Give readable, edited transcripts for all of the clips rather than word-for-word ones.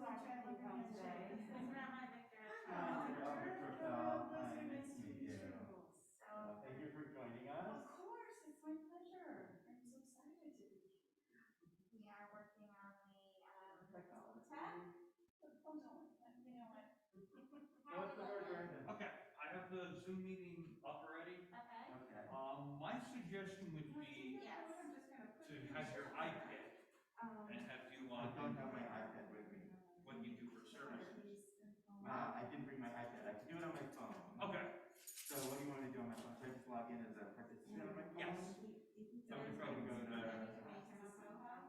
Thank you for joining us. Of course, it's my pleasure. I'm so excited to be here. We are working on the Technology. tab. Oh, no, you know what? What's the word, Brandon? Okay, I have the Zoom meeting up already. Okay. Okay. My suggestion would be Yes. to have your iPad and have you I log don't in have my iPad with me. what you do for services. I didn't bring my iPad. I can do it on my phone. Okay. So what do you want me to do on my phone? Should I just log in as a participant on my phone? Yes. So we probably go to.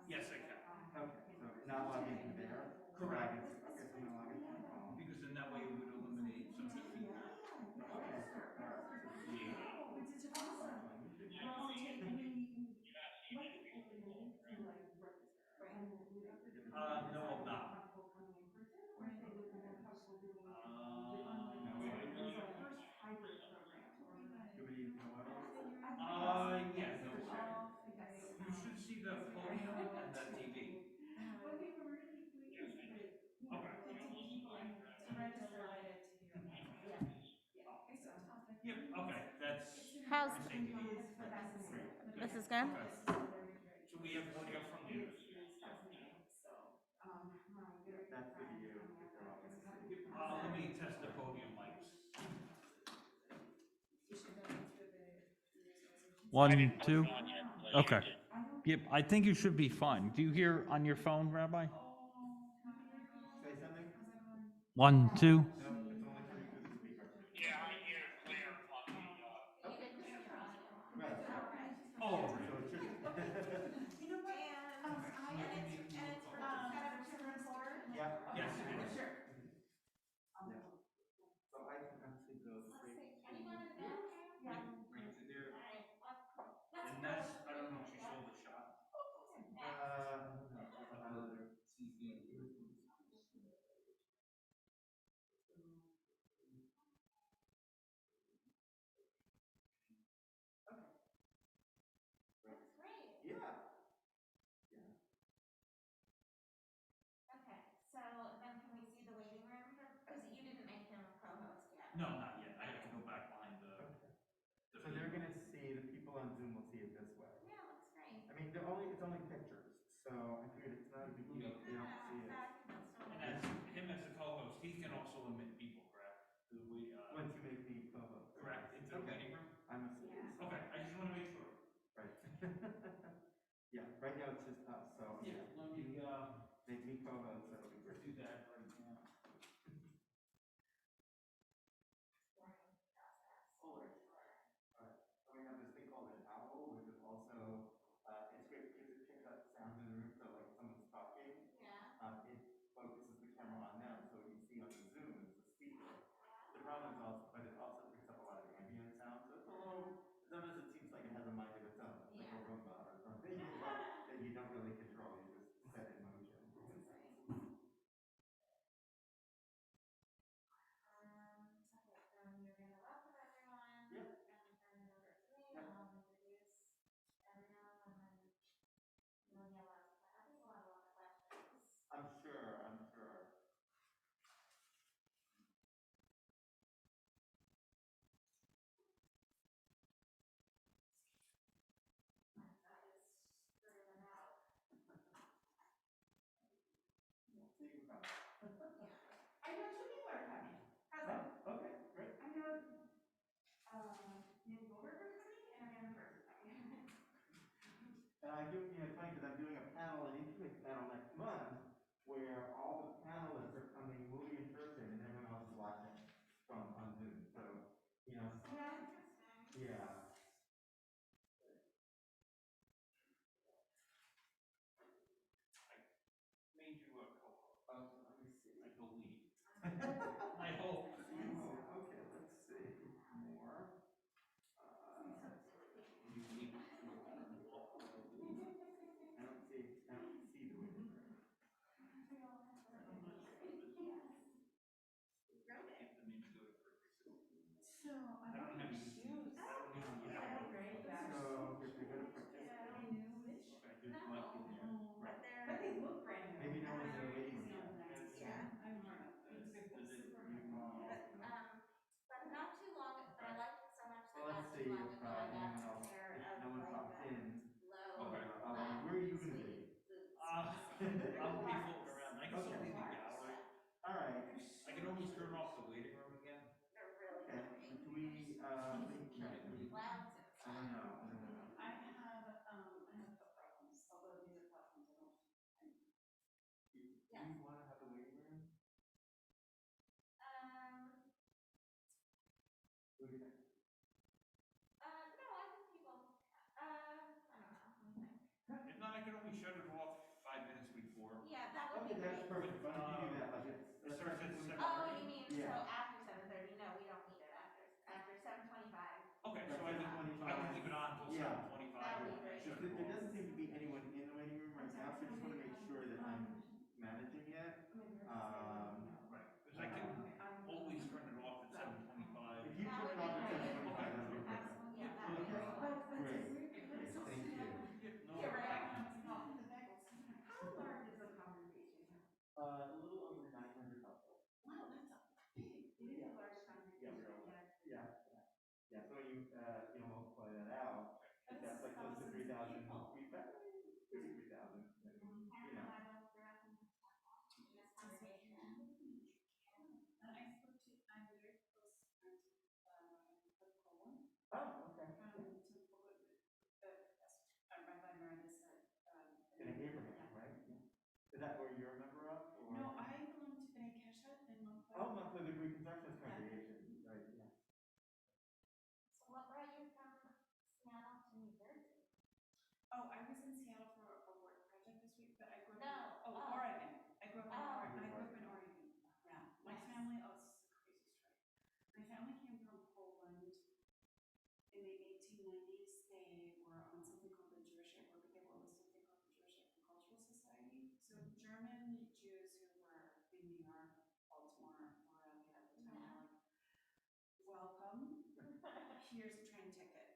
Yes, I can. Okay. So not log into there. Correct. Okay, so I'm gonna log into my phone. Because then that way it would eliminate some of the feedback. Okay. All right. Which is awesome. Well, No, I'm not. Yeah, no problem. You should see the podium and the TV. Yep, okay, that's. How's the same TV. this is good? Okay. So we have audio from you. That's the video that they're all gonna see. Let me test the podium mics. 1, 2. Okay. Yep, I think you should be fine. Do you hear on your phone, Rabbi? Say something? 1, 2. No, it's only coming through the speaker. Yeah, I hear it clear on the. Right. Oh, So it should. You know what? Yeah. Yes, it is. Sure. So I can actually go straight. Anyone in the back? Right to there. And that's, I don't know if you saw the shot. That's great. Yeah. Okay, so then can we see the waiting room? Because you didn't make him co-host yet. No, not yet. I have to go back behind the. Okay. So they're gonna see, the people on Zoom will see it this way. Yeah, looks great. I mean, it's only pictures, so I figured it's not a big deal if they don't see it. I think that's And still. as him as a co-host, he can also admit people, correct? Once you make me co-host. Correct, into the Okay. waiting room? I'm assuming. Yeah. Okay, I just want to make sure. Right. Yeah, right now it's just us, so. Yeah, let me, Make me co-host, that'll be great. do that right now. Alright, so we have this thing called an owl, which is also, it's great because it picks up sounds in the room, so like someone's talking. Yeah. It focuses the camera on them, so what you see on the Zoom is the speaker. The problem is also, but it also picks up a lot of ambient sound, so it's a little, sometimes it seems like it has a mind of its own, it's like a robot or something that you don't really control, you just set in motion. Okay, then you're gonna welcome everyone. Yep. And turn it over to me. Yep. I'll introduce everyone and then we'll yell out. I think we'll have a lot of questions. I'm sure, I'm sure. My God is screwing out. See you come. I know two people are coming. Oh, okay, great. I know, new coworker coming and a random person coming. It's funny because I'm doing a panel, an intimate panel next month, where all the panelists are coming, will be in person, and everyone else is watching from on Zoom. So, Yeah. yeah. Made you a co-host. Okay, let me see. I believe. I hope. Okay, let's see. More. I don't see the waiting room. So, I don't have shoes. Yeah. Great, So, if they go to participate, Okay, there's Mike in there. But they look brand new. maybe no one's in the waiting room yet. Yeah.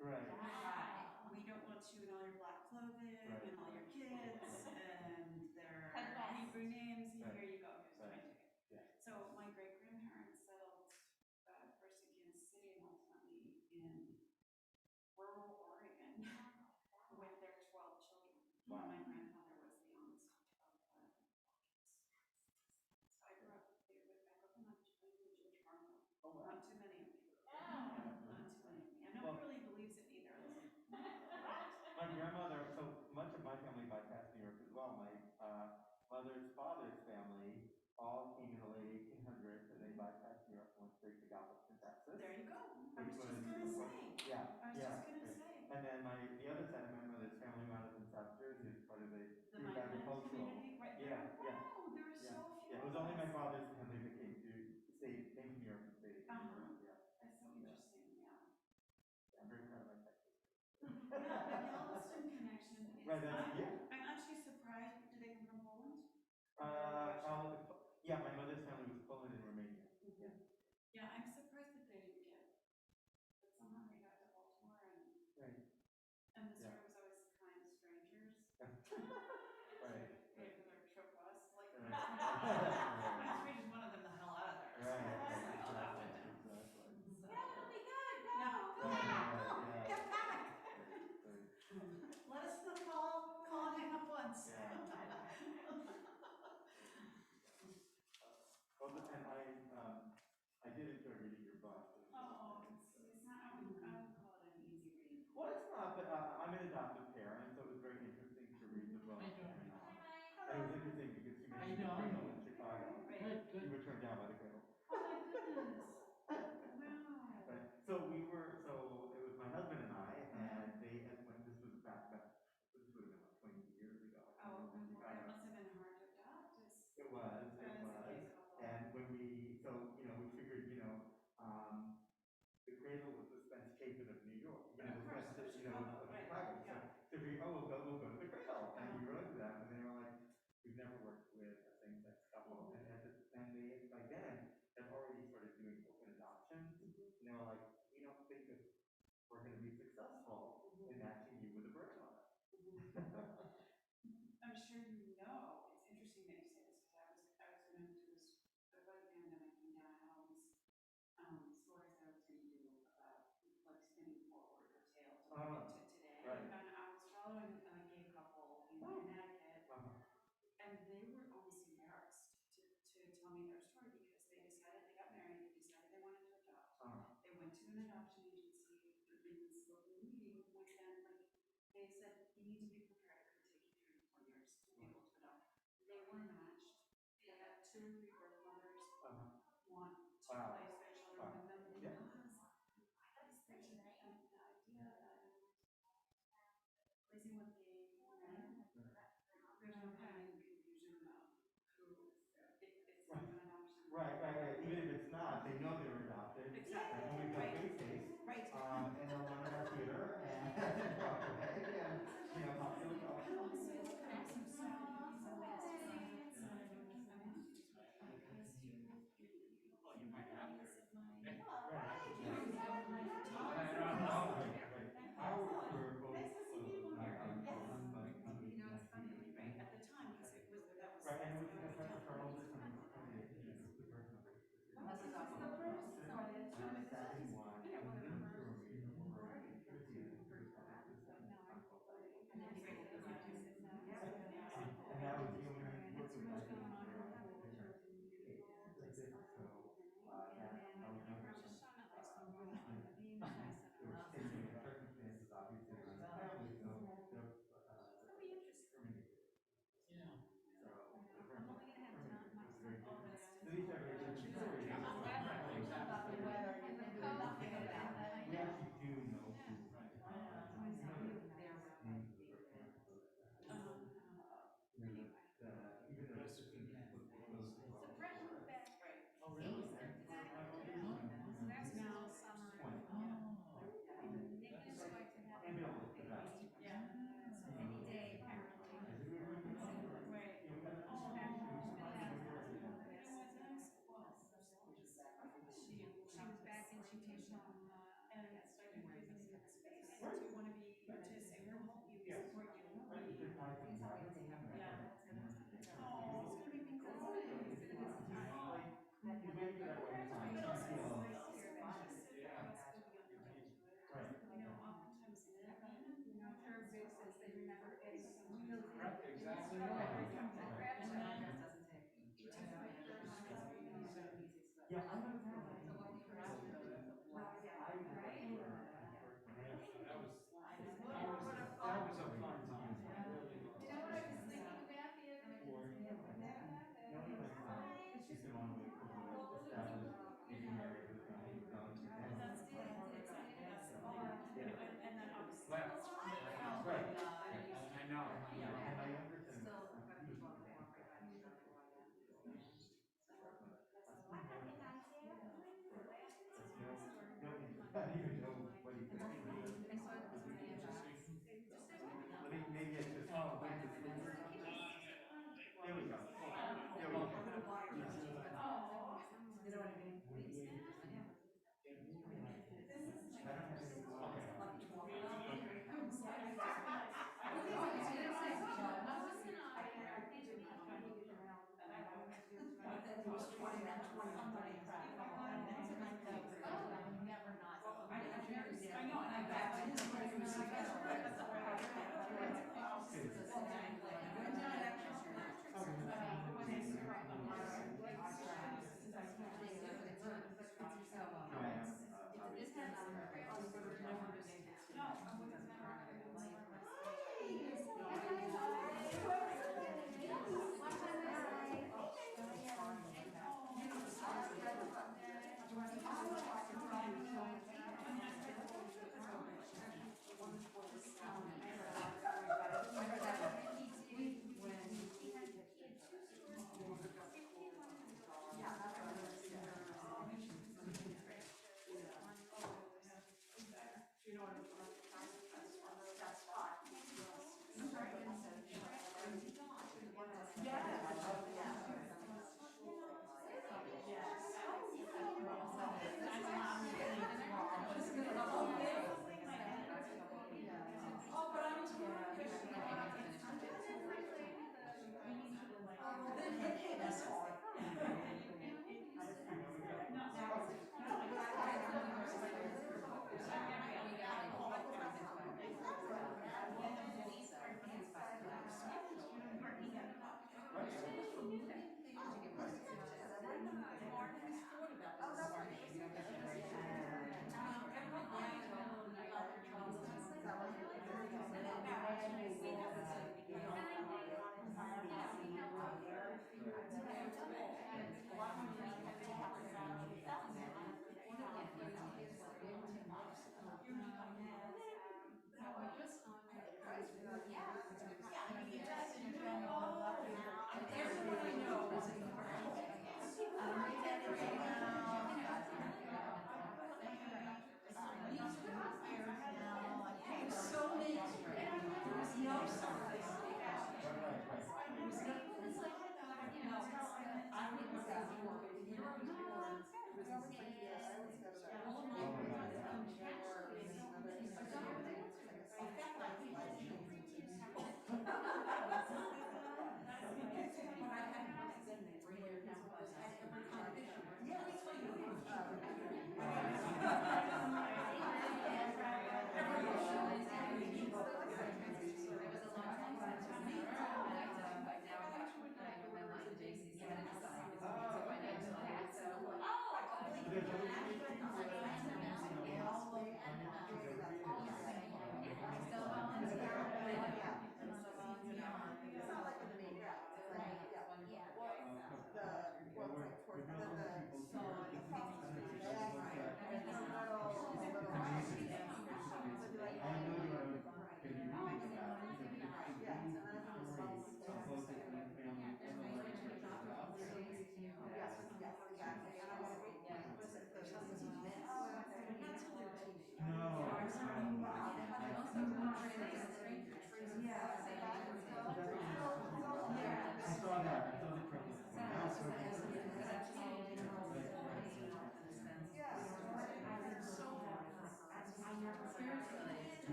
Right. Oh my God, we don't want you in all your black clothing Right. and all your kids and their Head west. Hebrew names. Right. Here you go. Here's my Right. ticket. Yeah. So my great grandparents settled first in Kansas City and ultimately in rural Oregon with their 12 children. Wow. My grandfather was the youngest of so I grew up in a Jewish farm. Oh, wow. Not too many of you. Oh. Not too many of me. And nobody really believes it either. My grandmother, so much of my family bypassed New York as well. My mother's father's family all came in the late 1800s, and they bypassed New York and went straight to Galveston, Texas. There you go. I Which was just gonna say. Yeah, I was yeah. just gonna say. And then the other side of my mother's family wound up in South Jersey as part of the The group migrant agricultural. community, right? Yeah, yeah. Wow, there were Yeah. so few. Yeah, it was of only my us. father's family that came to New York and stayed in New York. Yeah. That's so interesting, yeah. I'm very proud of my Texas. Yeah, the Galveston connection is. Right, that's, yeah. I'm actually surprised. Did they come from Poland? Yeah, my mother's family was Poland and Romania. Yeah. Yeah, I'm surprised that they didn't get, but somehow they got to Baltimore Right. and the Yeah. story was always kind strangers. Right. They were their trip bus, like, Right. my street just wanted them the hell out of there. Right. So that's how that went down. Exactly. Yeah, it'll be good. Go. No, Go. right, Go. right, Get back. Let us know, call and hang up once. Yeah. Well, and I did enjoy reading your book. Oh, it's not, I wouldn't call it an easy read. Well, it's not, but I'm an adoptive parent, so it was very interesting to read the book. Hi, John. And it was interesting because you How you mentioned the doing? Cradle in Chicago. Good, good. You were turned down by the Cradle. Oh my goodness. Wow. Right. So it was my husband and I, and they had went, this was back, this would have been like 20 years ago. Oh, in well, that Chicago. must have been hard to adopt. It was. And when we figured, the Cradle was the Spence Chapin of New York, Of course, of Chicago, right, Chicago. yeah. So we, we'll go to the Cradle. And we wrote to them, and they were like, we've never worked with a same-sex couple. And they, by then, had already started doing open adoptions. And they were like, we don't think that we're going to be successful in matching you with a birth mother. I'm sure you know, it's interesting that you say this because I was going to do this, before the pandemic came down, I had all these stories that I was going to do about like spinning forward or tail to bring it to today. Right. And I was following a gay couple in Connecticut, and they were almost embarrassed to tell me their story because they got married, they decided they wanted to adopt. They went to an adoption agency in this local meeting with them, like they said, you need to be prepared, it could take you 3 to 4 years to be able to adopt. They were matched. They had 2 or 3 birth mothers want to place their children with them because there's the idea that placing with gay men, there's no kind of confusion about who it's not an adoption. Right. Even if it's not, they know they're adopted. Exactly. And we've got face. Right. And they'll run in our theater and Broadway and popular culture. You might have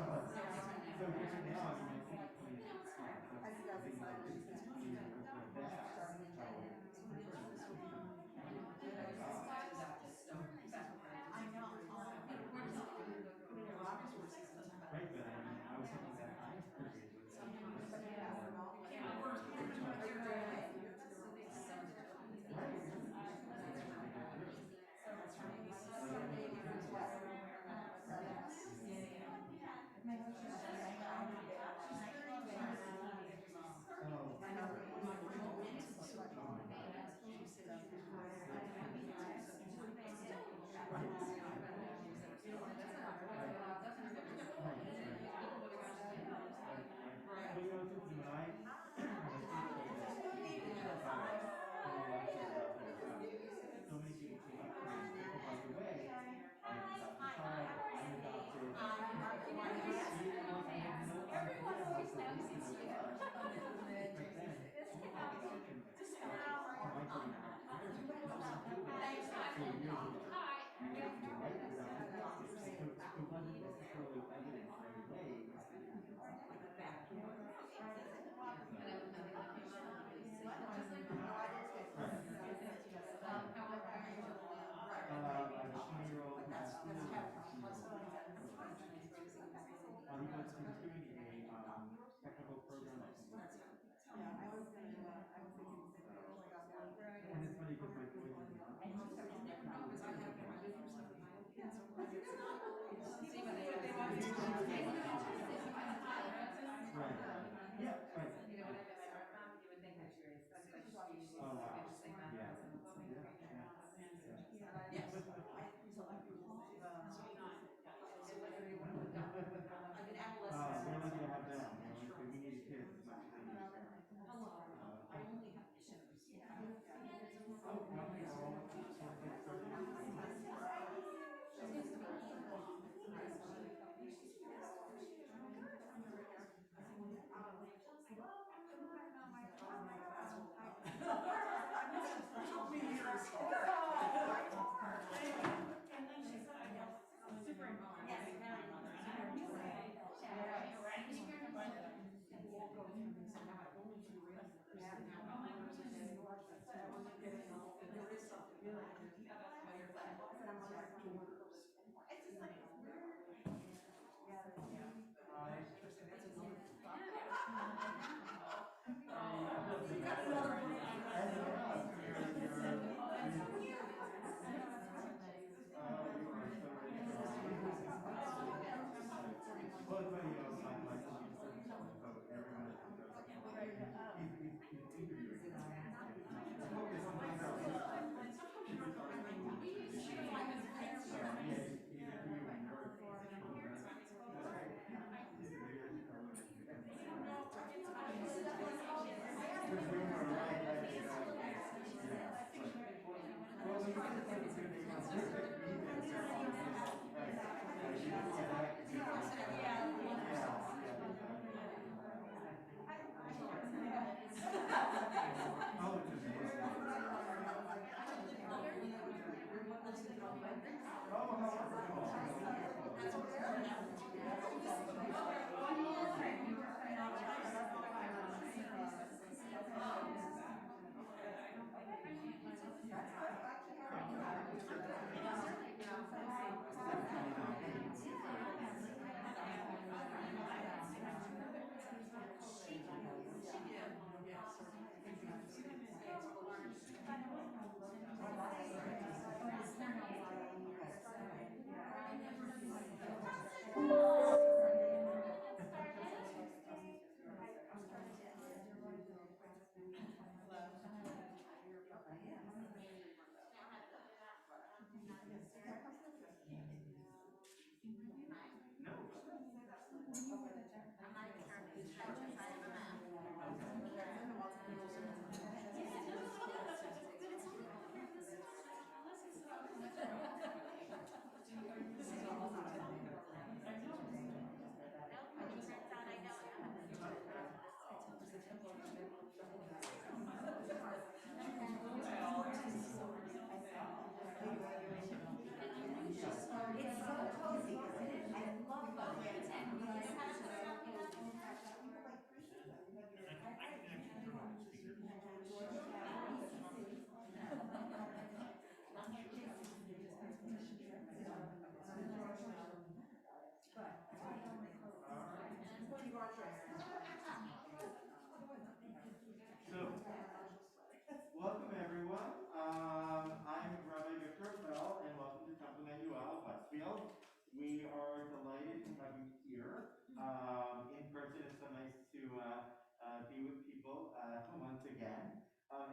So right now, I mean, I think it's funny. I think that's exciting. It's funny that I know. right, but I mean, I was thinking that time period was so much. But yeah,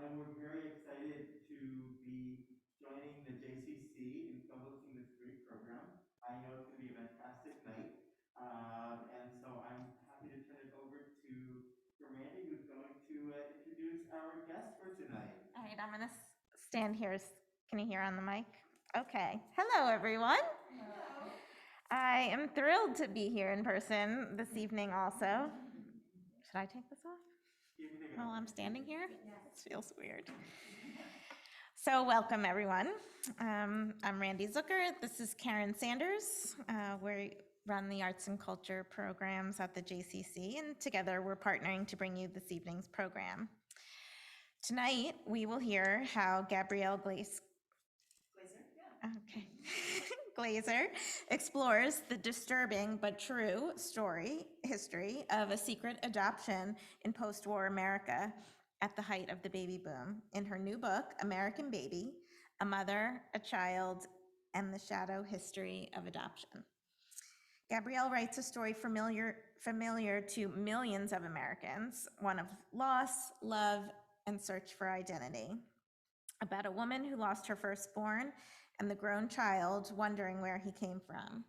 and we're very excited to be joining the JCC in co-hosting this great program. I know it's going to be a fantastic night, and so I'm happy to turn it over to Randy, who's going to introduce our guest for tonight. All right, I'm gonna stand here. Can you hear on the mic? Okay. Hello, everyone. Hello. I am thrilled to be here in person this evening also. Should I take this off while I'm standing here? This feels weird. So welcome, everyone. I'm Randy Zucker. This is Karen Sanders. We run the arts and culture programs at the JCC, and together we're partnering to bring you this evening's program. Tonight, we will hear how Gabrielle Glaser explores the disturbing but true history of a secret adoption in post-war America at the height of the baby boom in her new book, American Baby: A Mother, a Child, and the Shadow History of Adoption. Gabrielle writes a story familiar to millions of Americans, one of loss, love, and search for identity, about a woman who lost her firstborn and the grown child wondering where he came from.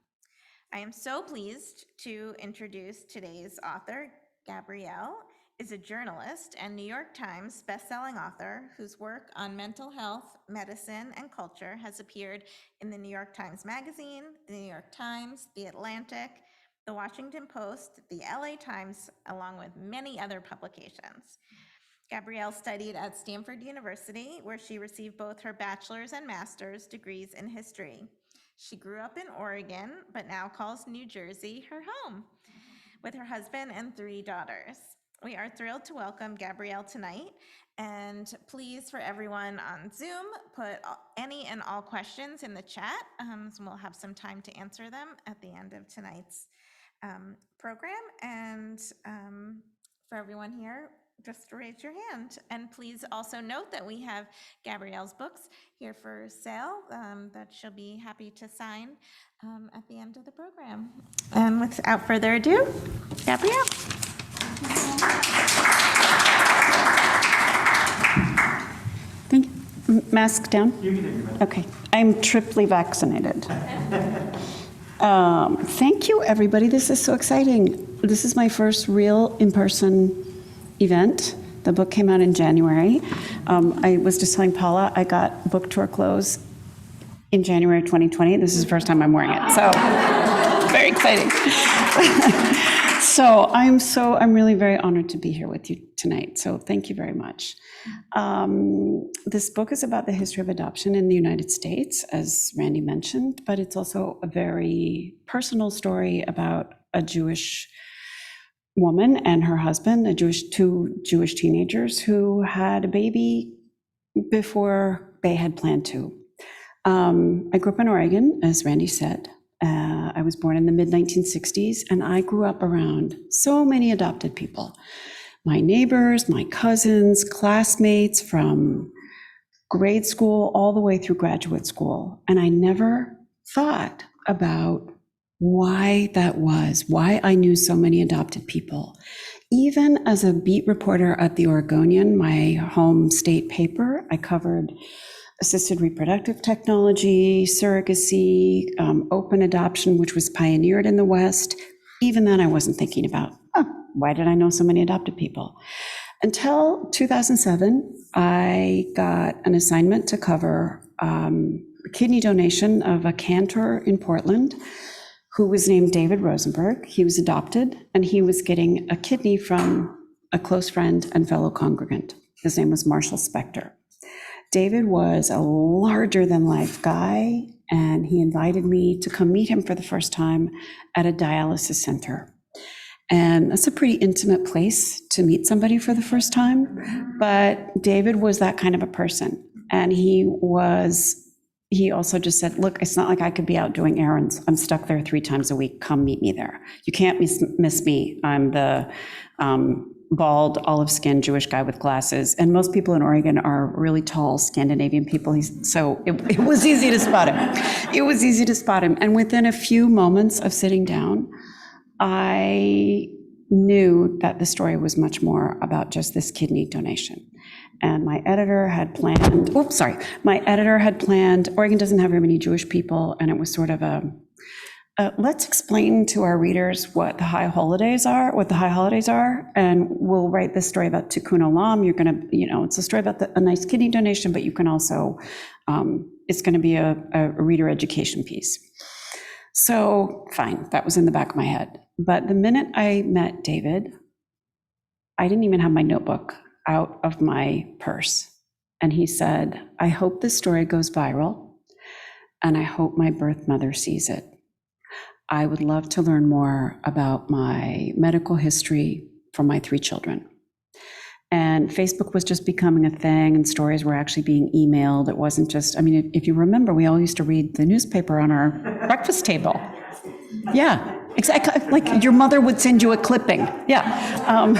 I am so pleased to introduce today's author. Gabrielle is a journalist and New York Times bestselling author whose work on mental health, medicine, and culture has appeared in the New York Times Magazine, the New York Times, the Atlantic, the Washington Post, the LA Times, along with many other publications. Gabrielle studied at Stanford University, where she received both her bachelor's and master's degrees in history. She grew up in Oregon, but now calls New Jersey her home, with her husband and 3 daughters. We are thrilled to welcome Gabrielle tonight, and please, for everyone on Zoom, put any and all questions in the chat, and we'll have some time to answer them at the end of tonight's program. And for everyone here, just raise your hand. And please also note that we have Gabrielle's books here for sale that she'll be happy to sign at the end of the program. And without further ado, Gabrielle. Thank you. Mask down? You can take your mask. Okay. I'm triply vaccinated. Thank you, everybody. This is so exciting. This is my first real in-person event. The book came out in January. I was just telling Paula, I got book tour clothes in January 2020. This is the first time I'm wearing it, so very exciting. So I'm really very honored to be here with you tonight. So thank you very much. This book is about the history of adoption in the United States, as Randy mentioned, but it's also a very personal story about a Jewish woman and her husband, two Jewish teenagers who had a baby before they had planned to. I grew up in Oregon, as Randy said. I was born in the mid-1960s, and I grew up around so many adopted people. My neighbors, my cousins, classmates from grade school all the way through graduate school. And I never thought about why that was, why I knew so many adopted people. Even as a beat reporter at the Oregonian, my home state paper, I covered assisted reproductive technology, surrogacy, open adoption, which was pioneered in the West. Even then, I wasn't thinking about, why did I know so many adopted people? Until 2007, I got an assignment to cover kidney donation of a cantor in Portland who was named David Rosenberg. He was adopted, and he was getting a kidney from a close friend and fellow congregant. His name was Marshall Spector. David was a larger-than-life guy, and he invited me to come meet him for the first time at a dialysis center. And that's a pretty intimate place to meet somebody for the first time, but David was that kind of a person. And he also just said, look, it's not like I could be out doing errands. I'm stuck there 3 times a week. Come meet me there. You can't miss me. I'm the bald, olive-skinned Jewish guy with glasses. And most people in Oregon are really tall Scandinavian people. So it was easy to spot him. It was easy to spot him. And within a few moments of sitting down, I knew that the story was much more about just this kidney donation. And my editor had planned, Oregon doesn't have very many Jewish people, and it was sort of let's explain to our readers what the high holidays are, and we'll write this story about Tikkun Olam. You're going to, it's a story about a nice kidney donation, but you can also, it's going to be a reader education piece. So fine, that was in the back of my head. But the minute I met David, I didn't even have my notebook out of my purse. And he said, I hope this story goes viral, and I hope my birth mother sees it. I would love to learn more about my medical history for my 3 children. And Facebook was just becoming a thing, and stories were actually being emailed. It wasn't just, if you remember, we all used to read the newspaper on our breakfast table. Yeah, exactly. Like your mother would send you a clipping. Yeah.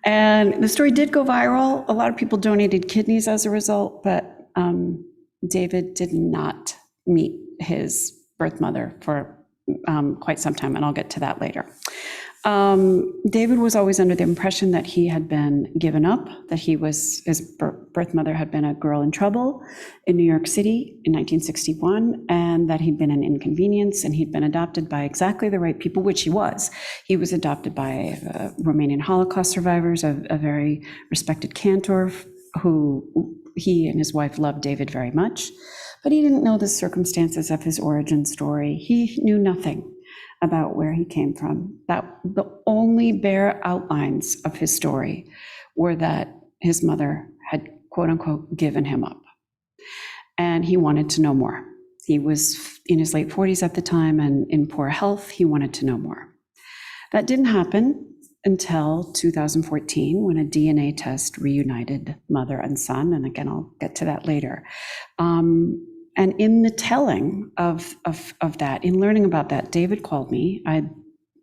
And the story did go viral. A lot of people donated kidneys as a result, but David did not meet his birth mother for quite some time, and I'll get to that later. David was always under the impression that he had been given up, that his birth mother had been a girl in trouble in New York City in 1961, and that he'd been an inconvenience, and he'd been adopted by exactly the right people, which he was. He was adopted by Romanian Holocaust survivors, a very respected cantor who he and his wife loved David very much, but he didn't know the circumstances of his origin story. He knew nothing about where he came from. That the only bare outlines of his story were that his mother had, quote unquote, given him up. And he wanted to know more. He was in his late 40s at the time and in poor health. He wanted to know more. That didn't happen until 2014, when a DNA test reunited mother and son. And again, I'll get to that later. And in the telling of that, in learning about that, David called me. I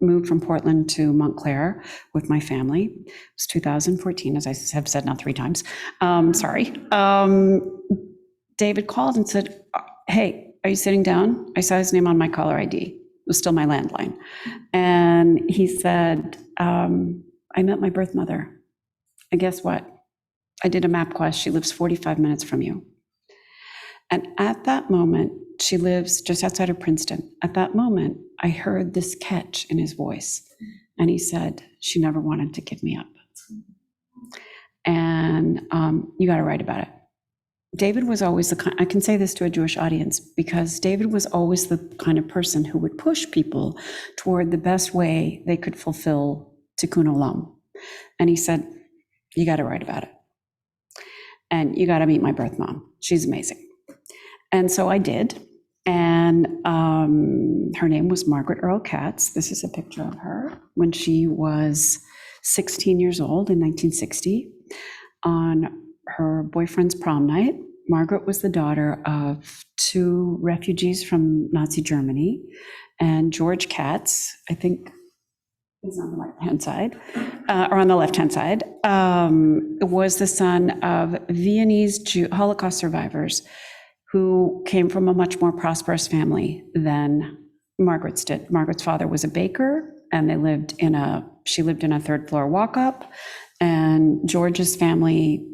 moved from Portland to Montclair with my family. It was 2014, as I have said now 3 times. Sorry. David called and said, hey, are you sitting down? I saw his name on my caller ID. It was still my landline. And he said, I met my birth mother. And guess what? I did a map quest. She lives 45 minutes from you. And at that moment, she lives just outside of Princeton. At that moment, I heard this catch in his voice. And he said, she never wanted to give me up. And you got to write about it. David was always the kind, I can say this to a Jewish audience, because David was always the kind of person who would push people toward the best way they could fulfill Tikkun Olam. And he said, you got to write about it. And you got to meet my birth mom. She's amazing. And so I did. And her name was Margaret Earl Katz. This is a picture of her when she was 16 years old in 1960 on her boyfriend's prom night. Margaret was the daughter of 2 refugees from Nazi Germany, and George Katz, I think is on the right-hand side, or on the left-hand side, was the son of Viennese Holocaust survivors who came from a much more prosperous family than Margaret's did. Margaret's father was a baker, and she lived in a 3rd floor walk-up, and George's family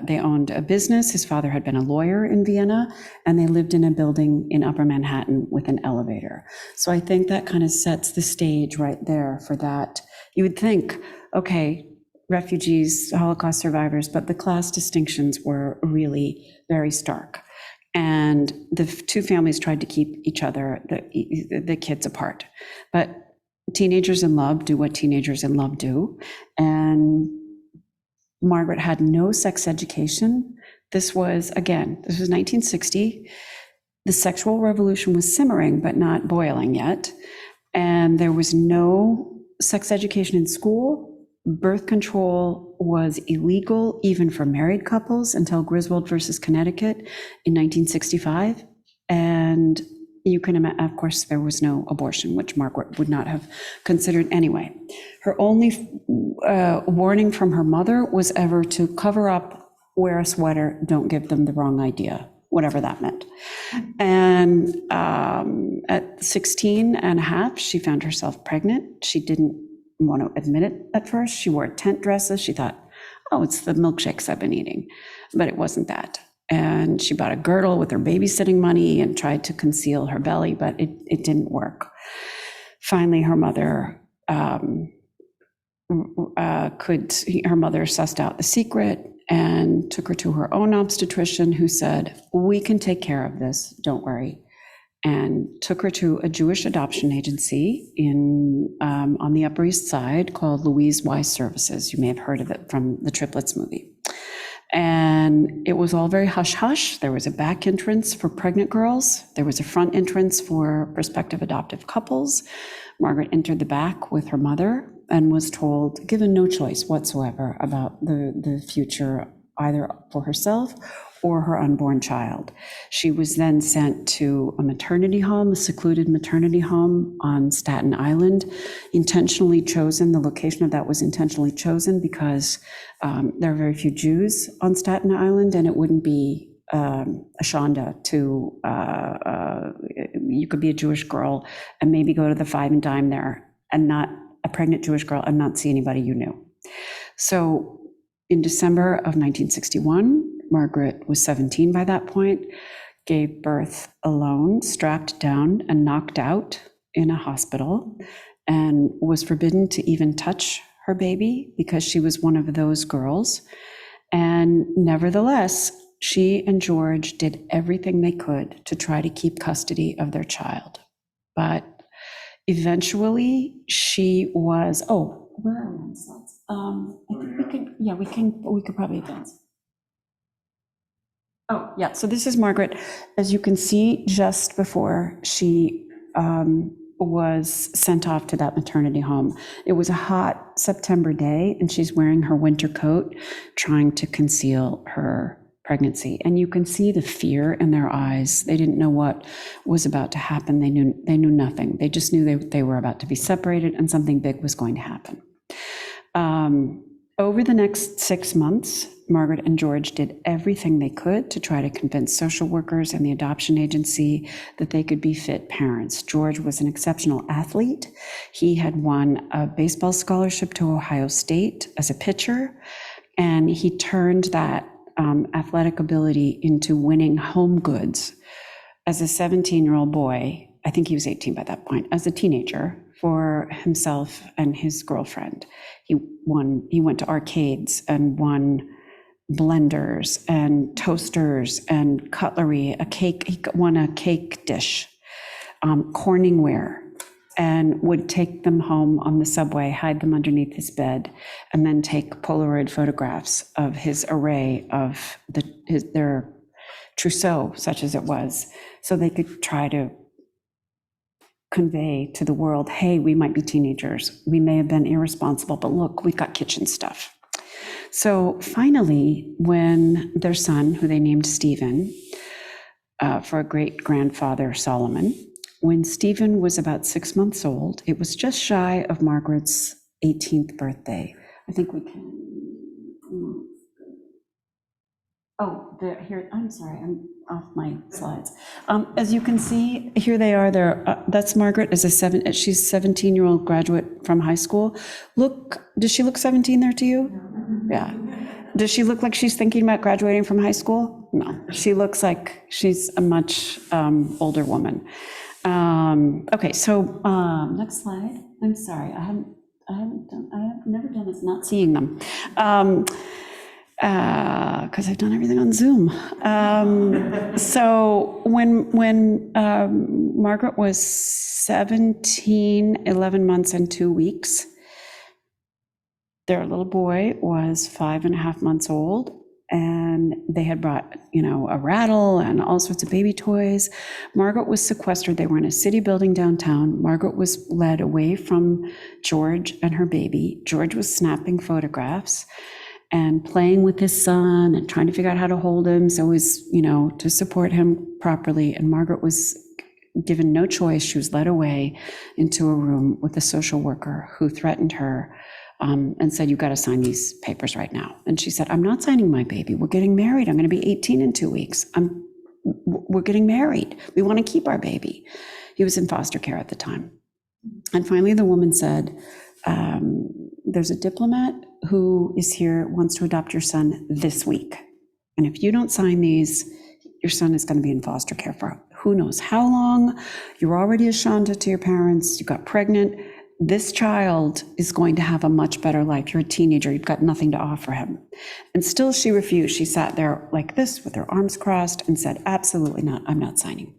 they owned a business. His father had been a lawyer in Vienna, and they lived in a building in Upper Manhattan with an elevator. So I think that kind of sets the stage right there for that. You would think, okay, refugees, Holocaust survivors, but the class distinctions were really very stark. And the 2 families tried to keep each other, the kids apart. But teenagers in love do what teenagers in love do. And Margaret had no sex education. This was 1960. The sexual revolution was simmering, but not boiling yet. And there was no sex education in school. Birth control was illegal even for married couples until Griswold versus Connecticut in 1965. And you can imagine, of course, there was no abortion, which Margaret would not have considered anyway. Her only warning from her mother was ever to cover up, wear a sweater, don't give them the wrong idea, whatever that meant. And at 16 and a half, she found herself pregnant. She didn't want to admit it at first. She wore tent dresses. She thought, oh, it's the milkshakes I've been eating. But it wasn't that. And she bought a girdle with her babysitting money and tried to conceal her belly, but it didn't work. Finally, her mother her mother sussed out the secret and took her to her own obstetrician, who said, we can take care of this, don't worry, and took her to a Jewish adoption agency on the Upper East Side called Louise Services. You may have heard of it from the Triplets movie. And it was all very hush-hush. There was a back entrance for pregnant girls. There was a front entrance for prospective adoptive couples. Margaret entered the back with her mother and was told, given no choice whatsoever about the future, either for herself or her unborn child. She was then sent to a maternity home, a secluded maternity home on Staten Island, intentionally chosen. The location of that was intentionally chosen because there are very few Jews on Staten Island, and it wouldn't be a shanda to, you could be a Jewish girl and maybe go to the Five and Dime there and not a pregnant Jewish girl and not see anybody you knew. So in December of 1961, Margaret was 17 by that point, gave birth alone, strapped down and knocked out in a hospital, and was forbidden to even touch her baby because she was one of those girls. And nevertheless, she and George did everything they could to try to keep custody of their child. But eventually she was, where are my slides? I think we could probably advance. Oh, yeah, so this is Margaret. As you can see, just before she was sent off to that maternity home. It was a hot September day, and she's wearing her winter coat, trying to conceal her pregnancy. And you can see the fear in their eyes. They didn't know what was about to happen. They knew nothing. They just knew they were about to be separated and something big was going to happen. Over the next 6 months, Margaret and George did everything they could to try to convince social workers and the adoption agency that they could be fit parents. George was an exceptional athlete. He had won a baseball scholarship to Ohio State as a pitcher, and he turned that athletic ability into winning home goods. As a 17-year-old boy, I think he was 18 by that point, as a teenager, for himself and his girlfriend. He went to arcades and won blenders and toasters and cutlery, he won a cake dish, Corningware, and would take them home on the subway, hide them underneath his bed, and then take Polaroid photographs of his array of their trousseau, such as it was, so they could try to convey to the world, hey, we might be teenagers, we may have been irresponsible, but look, we got kitchen stuff. So finally, when their son, who they named Stephen, for a great-grandfather Solomon, when Stephen was about 6 months old, it was just shy of Margaret's 18th birthday. I think we can. Here, I'm sorry, I'm off my slides. As you can see, here they are. That's Margaret she's a 17-year-old graduate from high school. Does she look 17 there to you? Yeah. Does she look like she's thinking about graduating from high school? No, she looks like she's a much older woman. Okay, so next slide. I'm sorry, I have never done this, not seeing them. Because I've done everything on Zoom. So when Margaret was 17, 11 months and 2 weeks, their little boy was 5.5 months old, and they had brought, a rattle and all sorts of baby toys. Margaret was sequestered. They were in a city building downtown. Margaret was led away from George and her baby. George was snapping photographs and playing with his son and trying to figure out how to hold him so as, to support him properly. And Margaret was given no choice. She was led away into a room with a social worker who threatened her and said, "You've got to sign these papers right now." And she said, "I'm not signing my baby. We're getting married. I'm going to be 18 in 2 weeks. We're getting married. We want to keep our baby." He was in foster care at the time. And finally, the woman said, there's a diplomat who is here, wants to adopt your son this week. And if you don't sign these, your son is going to be in foster care for who knows how long. You're already a Shanta to your parents. You got pregnant. This child is going to have a much better life. You're a teenager. You've got nothing to offer him. And still she refused. She sat there like this with her arms crossed and said, absolutely not. I'm not signing.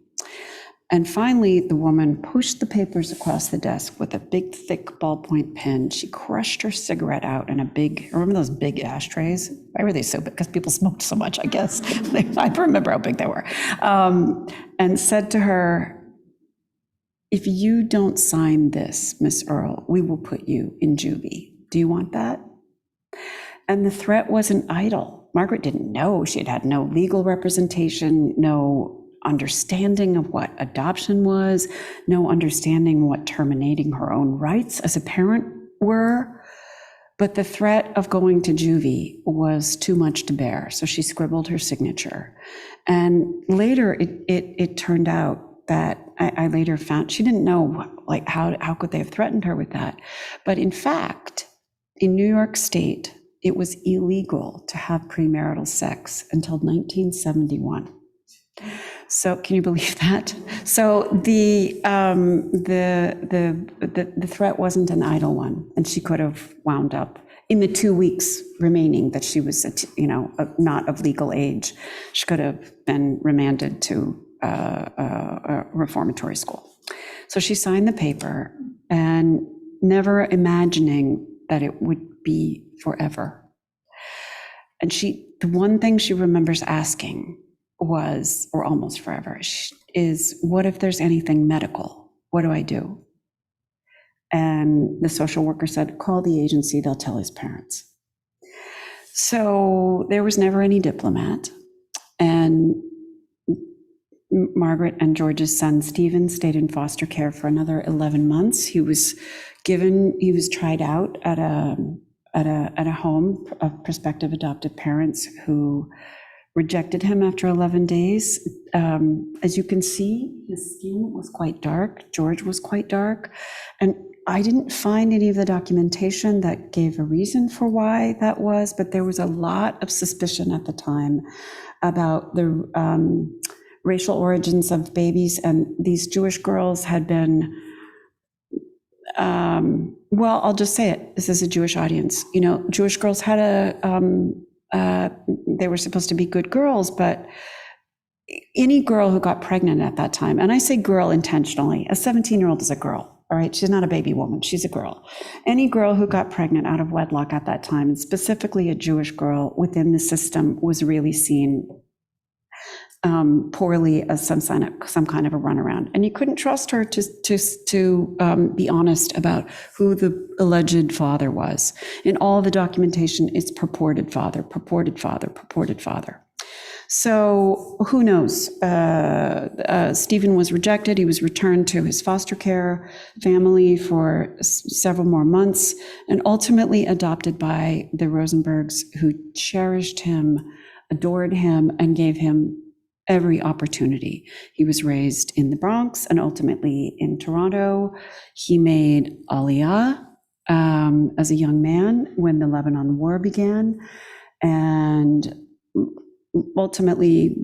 And finally, the woman pushed the papers across the desk with a big, thick ballpoint pen. She crushed her cigarette out in a big, remember those big ashtrays? Why were they so big? Because people smoked so much, I guess. I remember how big they were. And said to her, if you don't sign this, Miss Earl, we will put you in juvie. Do you want that? And the threat wasn't idle. Margaret didn't know. She had had no legal representation, no understanding of what adoption was, no understanding what terminating her own rights as a parent were. But the threat of going to juvie was too much to bear. So she scribbled her signature. And later it turned out that I later found, she didn't know like how could they have threatened her with that. But in fact, in New York State, it was illegal to have premarital sex until 1971. So can you believe that? So the threat wasn't an idle one, and she could have wound up in the 2 weeks remaining that she was, not of legal age. She could have been remanded to a reformatory school. So she signed the paper, and never imagining that it would be forever. And the one thing she remembers asking was, or almost forever, is, what if there's anything medical? What do I do? And the social worker said, call the agency, they'll tell his parents. So there was never any diplomat. And Margaret and George's son, Stephen, stayed in foster care for another 11 months. He was tried out at a home of prospective adoptive parents who rejected him after 11 days. As you can see, his skin was quite dark. George was quite dark. And I didn't find any of the documentation that gave a reason for why that was, but there was a lot of suspicion at the time about the racial origins of babies. And these Jewish girls had been, well, I'll just say it. This is a Jewish audience. Jewish girls had they were supposed to be good girls, but any girl who got pregnant at that time, and I say girl intentionally, a 17-year-old is a girl, all right? She's not a baby woman, she's a girl. Any girl who got pregnant out of wedlock at that time, and specifically a Jewish girl within the system, was really seen poorly as some kind of a runaround. And you couldn't trust her to be honest about who the alleged father was. In all the documentation, it's purported father, purported father, purported father. So who knows? Stephen was rejected. He was returned to his foster care family for several more months, and ultimately adopted by the Rosenbergs, who cherished him, adored him, and gave him every opportunity. He was raised in the Bronx and ultimately in Toronto. He made Aliyah as a young man when the Lebanon War began, and ultimately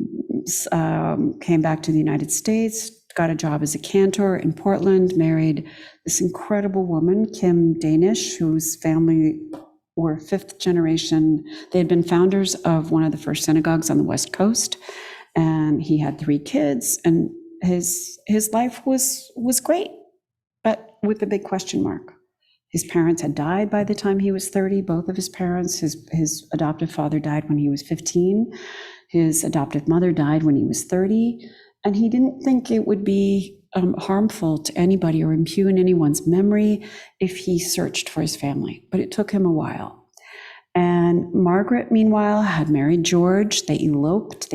came back to the United States, got a job as a cantor in Portland, married this incredible woman, Kim Danish, whose family were fifth generation. They had been founders of one of the first synagogues on the West Coast. And he had 3 kids, and his life was great, but with a big question mark. His parents had died by the time he was 30, both of his parents. His adoptive father died when he was 15. His adoptive mother died when he was 30. And he didn't think it would be harmful to anybody or impugn anyone's memory if he searched for his family, but it took him a while. And Margaret, meanwhile, had married George. They eloped.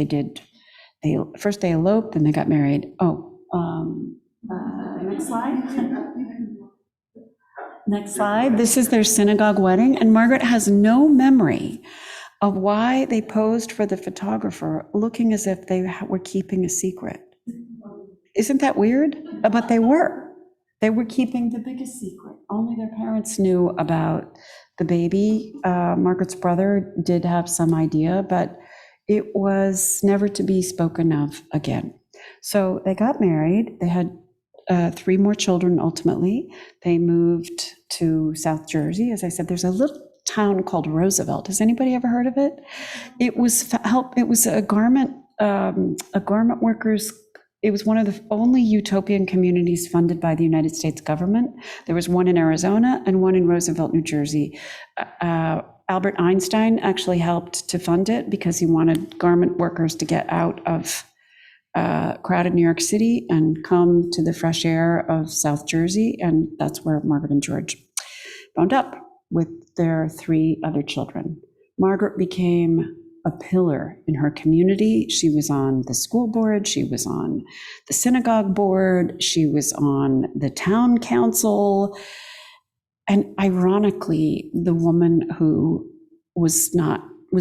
First they eloped, then they got married. Next slide. Next slide. This is their synagogue wedding, and Margaret has no memory of why they posed for the photographer looking as if they were keeping a secret. Isn't that weird? But they were. They were keeping the biggest secret. Only their parents knew about the baby. Margaret's brother did have some idea, but it was never to be spoken of again. So they got married. They had 3 more children ultimately. They moved to South Jersey. As I said, there's a little town called Roosevelt. Has anybody ever heard of it? It was a garment workers. It was one of the only utopian communities funded by the United States government. There was one in Arizona and one in Roosevelt, New Jersey. Albert Einstein actually helped to fund it because he wanted garment workers to get out of crowded New York City and come to the fresh air of South Jersey. And that's where Margaret and George wound up with their 3 other children. Margaret became a pillar in her community. She was on the school board, she was on the synagogue board, she was on the town council. And ironically, the woman who was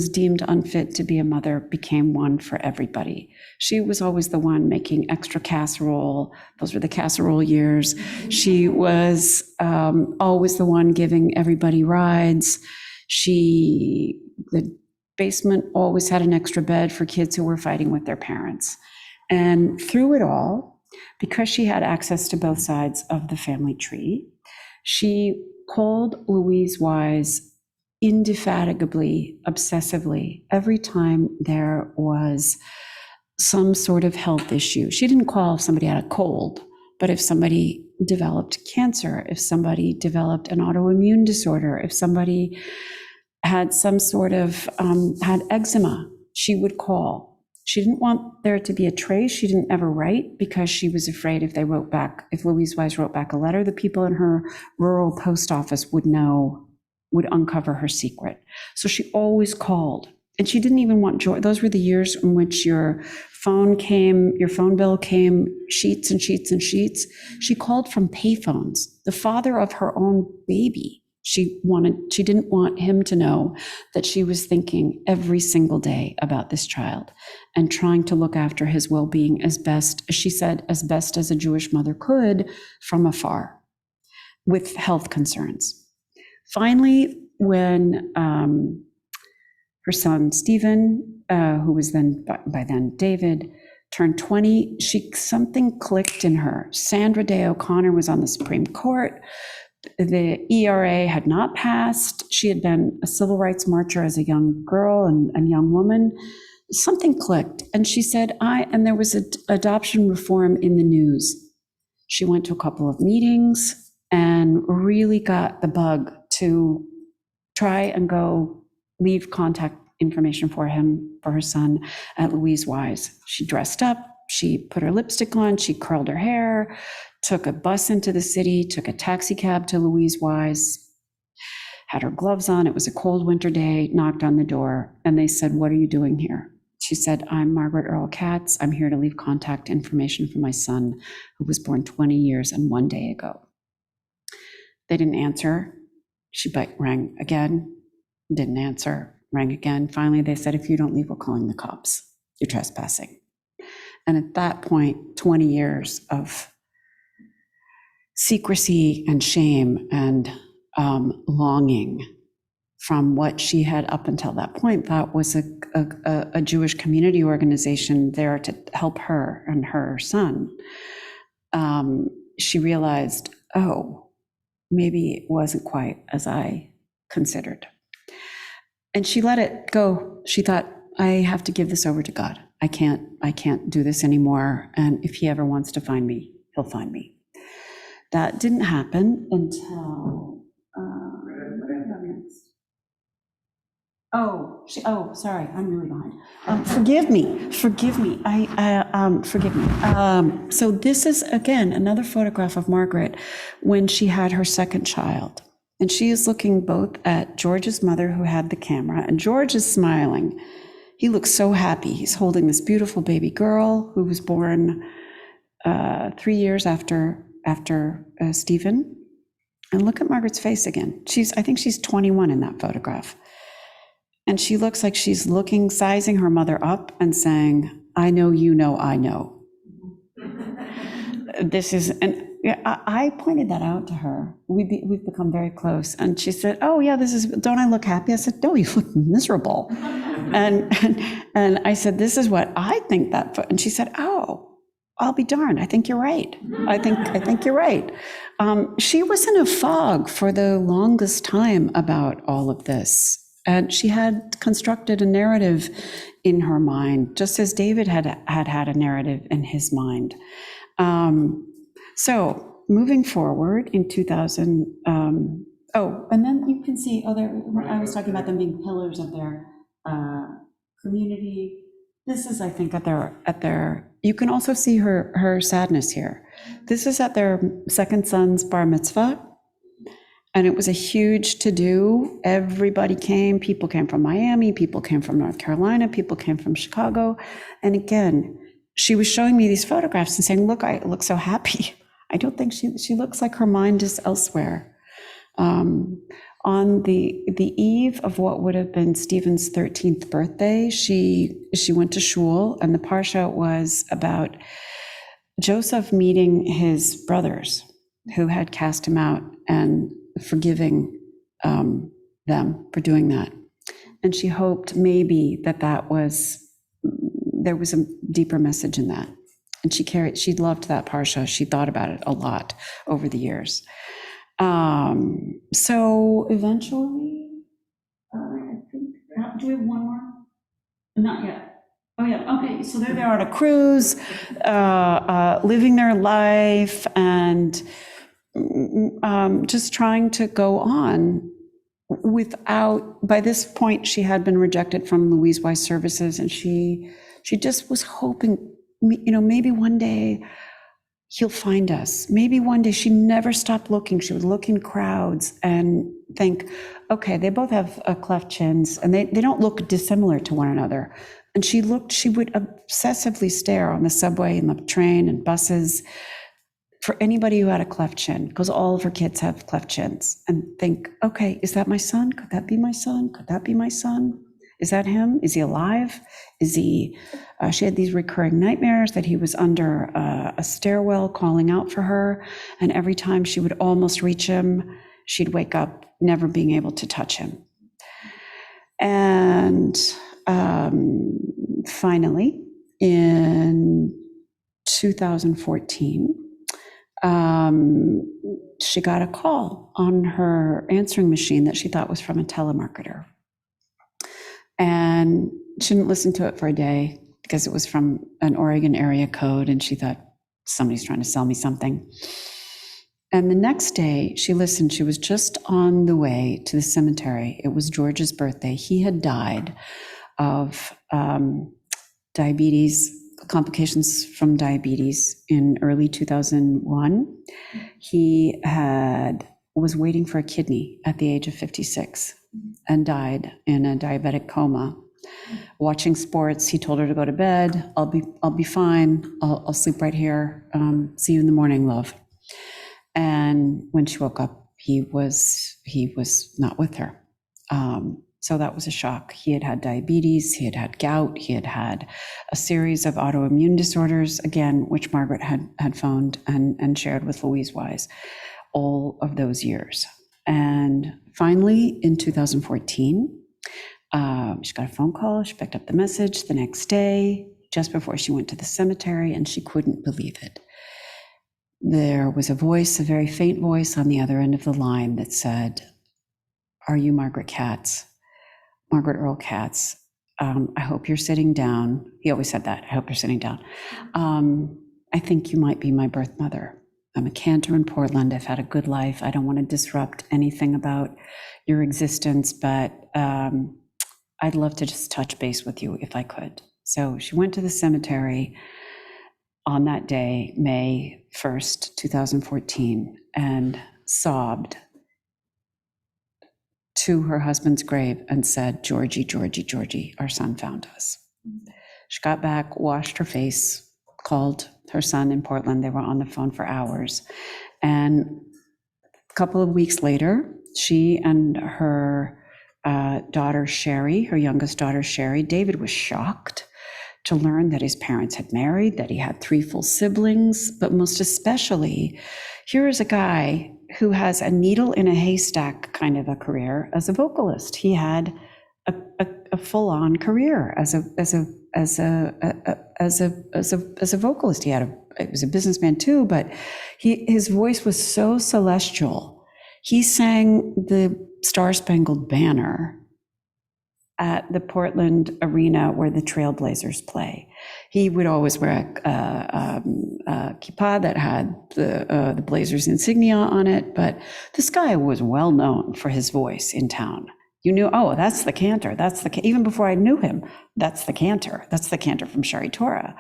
deemed unfit to be a mother became one for everybody. She was always the one making extra casserole. Those were the casserole years. She was always the one giving everybody rides. The basement always had an extra bed for kids who were fighting with their parents. And through it all, because she had access to both sides of the family tree, she called Louise Wise indefatigably, obsessively, every time there was some sort of health issue. She didn't call if somebody had a cold, but if somebody developed cancer, if somebody developed an autoimmune disorder, if somebody had some sort of, had eczema, she would call. She didn't want there to be a trace. She didn't ever write because she was afraid if Louise Wise wrote back a letter, the people in her rural post office would uncover her secret. So she always called. And she didn't even want joy. Those were the years in which your phone bill came, sheets and sheets and sheets. She called from payphones. The father of her own baby, she didn't want him to know that she was thinking every single day about this child and trying to look after his well-being as best, as she said, as best as a Jewish mother could from afar with health concerns. Finally, when her son Stephen, who was then by then David, turned 20, something clicked in her. Sandra Day O'Connor was on the Supreme Court. The ERA had not passed. She had been a civil rights marcher as a young girl and young woman. Something clicked, and she said, and there was adoption reform in the news. She went to a couple of meetings and really got the bug to try and go leave contact information for her son at Louise Wise. She dressed up, she put her lipstick on, she curled her hair, took a bus into the city, took a taxi cab to Louise Wise, had her gloves on. It was a cold winter day, knocked on the door, and they said, "What are you doing here?" She said, "I'm Margaret Earl Katz. I'm here to leave contact information for my son, who was born 20 years and 1 day ago." They didn't answer. She rang again, didn't answer, rang again. Finally, they said, "If you don't leave, we're calling the cops. You're trespassing." And at that point, 20 years of secrecy and shame and longing from what she had up until that point thought was a Jewish community organization there to help her and her son. She realized, maybe it wasn't quite as I considered. And she let it go. She thought, I have to give this over to God. I can't do this anymore. And if he ever wants to find me, he'll find me. That didn't happen until, sorry, I'm really behind. Forgive me. Forgive me. So this is, again, another photograph of Margaret when she had her second child. And she is looking both at George's mother, who had the camera, and George is smiling. He looks so happy. He's holding this beautiful baby girl who was born 3 years after Stephen. And look at Margaret's face again. I think she's 21 in that photograph. And she looks like she's sizing her mother up and saying, I know, you know, I know. And Yeah, I pointed that out to her. We've become very close. And she said, oh, yeah, don't I look happy? I said, no, you look miserable. and I said, this is what I think and she said, oh, I'll be darned. I think you're right. I think you're right. She was in a fog for the longest time about all of this. And she had constructed a narrative in her mind, just as David had a narrative in his mind. So moving forward in 2000, and then you can see, I was talking about them being pillars of their community. This is, I think, at their, you can also see her sadness here. This is at their second son's bar mitzvah. And it was a huge to-do. Everybody came. People came from Miami. People came from North Carolina. People came from Chicago. And again, she was showing me these photographs and saying, look, I look so happy. I don't think she looks like her mind is elsewhere. On the eve of what would have been Stephen's 13th birthday, she went to shul, and the parsha was about Joseph meeting his brothers who had cast him out and forgiving them for doing that. And she hoped maybe there was a deeper message in that. And she loved that parsha. She thought about it a lot over the years. So eventually, I think, do we have one more? Not yet. Oh yeah, okay, so they're there on a cruise, living their life and just trying to go on by this point, she had been rejected from Louise Weiss Services, and she just was hoping, maybe one day he'll find us. Maybe one day. She never stopped looking. She would look in crowds and think, okay, they both have cleft chins, and they don't look dissimilar to one another. And she would obsessively stare on the subway and the train and buses for anybody who had a cleft chin, because all of her kids have cleft chins, and think, okay, is that my son? Could that be my son? Could that be my son? Is that him? Is he alive? Is he, she had these recurring nightmares that he was under a stairwell calling out for her. And every time she would almost reach him, she'd wake up never being able to touch him. And finally, in 2014, she got a call on her answering machine that she thought was from a telemarketer. And she didn't listen to it for a day because it was from an Oregon area code, and she thought somebody's trying to sell me something. And the next day she listened. She was just on the way to the cemetery. It was George's birthday. He had died of diabetes, complications from diabetes in early 2001. He was waiting for a kidney at the age of 56 and died in a diabetic coma. Watching sports, he told her to go to bed. I'll be fine. I'll sleep right here. See you in the morning, love. And when she woke up, he was not with her. So that was a shock. He had had diabetes, he had had gout, he had had a series of autoimmune disorders, again, which Margaret had phoned and shared with Louise Weiss all of those years. And finally, in 2014, she got a phone call. She picked up the message the next day, just before she went to the cemetery, and she couldn't believe it. There was a voice, a very faint voice on the other end of the line that said, "Are you Margaret Katz? Margaret Earl Katz. I hope you're sitting down." He always said that. I hope you're sitting down. I think you might be my birth mother. I'm a cantor in Portland. I've had a good life. I don't want to disrupt anything about your existence, but I'd love to just touch base with you if I could. So she went to the cemetery on that day, May 1st, 2014, and sobbed to her husband's grave and said, "Georgie, Georgie, Georgie, our son found us." She got back, washed her face, called her son in Portland. They were on the phone for hours. And a couple of weeks later, she and her daughter, Sherry, her youngest daughter, Sherry, David was shocked to learn that his parents had married, that he had 3 full siblings, but most especially, here is a guy who has a needle in a haystack kind of a career as a vocalist. He had a full-on career as a vocalist. He was a businessman too, but his voice was so celestial. He sang the Star-Spangled Banner at the Portland arena where the Trailblazers play. He would always wear a kippah that had the Blazers insignia on it, but this guy was well known for his voice in town. You knew, oh, that's the cantor. Even before I knew him, that's the cantor. That's the cantor from Shari Torah.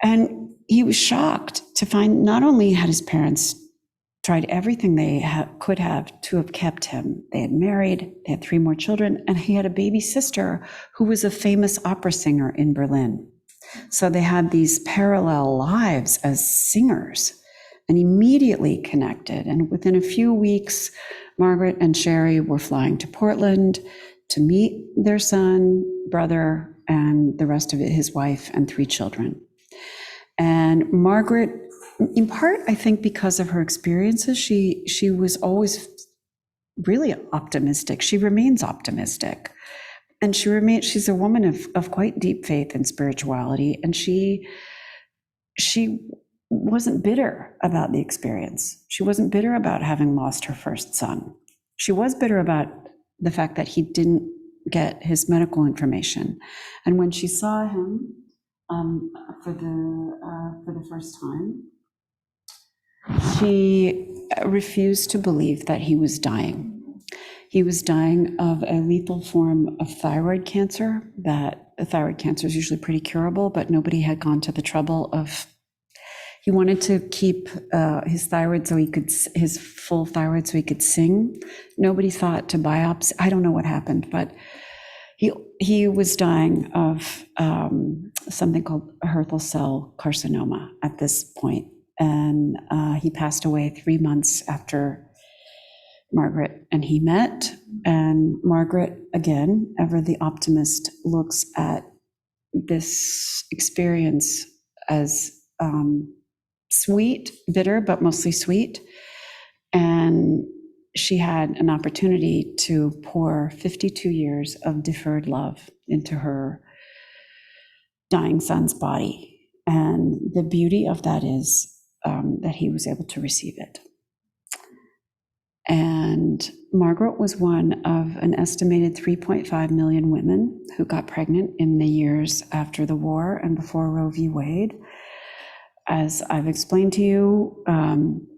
And he was shocked to find not only had his parents tried everything they could have to have kept him. They had married, they had 3 more children, and he had a baby sister who was a famous opera singer in Berlin. So they had these parallel lives as singers and immediately connected. And within a few weeks, Margaret and Sherry were flying to Portland to meet their son, brother, and the rest of it, his wife and 3 children. And Margaret, in part, I think because of her experiences, she was always really optimistic. She remains optimistic. And she's a woman of quite deep faith and spirituality. And she wasn't bitter about the experience. She wasn't bitter about having lost her first son. She was bitter about the fact that he didn't get his medical information. And when she saw him for the first time, she refused to believe that he was dying. He was dying of a lethal form of thyroid cancer. That thyroid cancer is usually pretty curable, but nobody had gone to the trouble of. He wanted to keep his thyroid his full thyroid so he could sing. Nobody thought to biopsy. I don't know what happened, but he was dying of something called Hürthle cell carcinoma at this point. And he passed away 3 months after Margaret and he met. And Margaret, again, ever the optimist, looks at this experience as sweet, bitter, but mostly sweet. And she had an opportunity to pour 52 years of deferred love into her dying son's body. And the beauty of that is that he was able to receive it. And Margaret was one of an estimated 3.5 million women who got pregnant in the years after the war and before Roe v. Wade. As I've explained to you,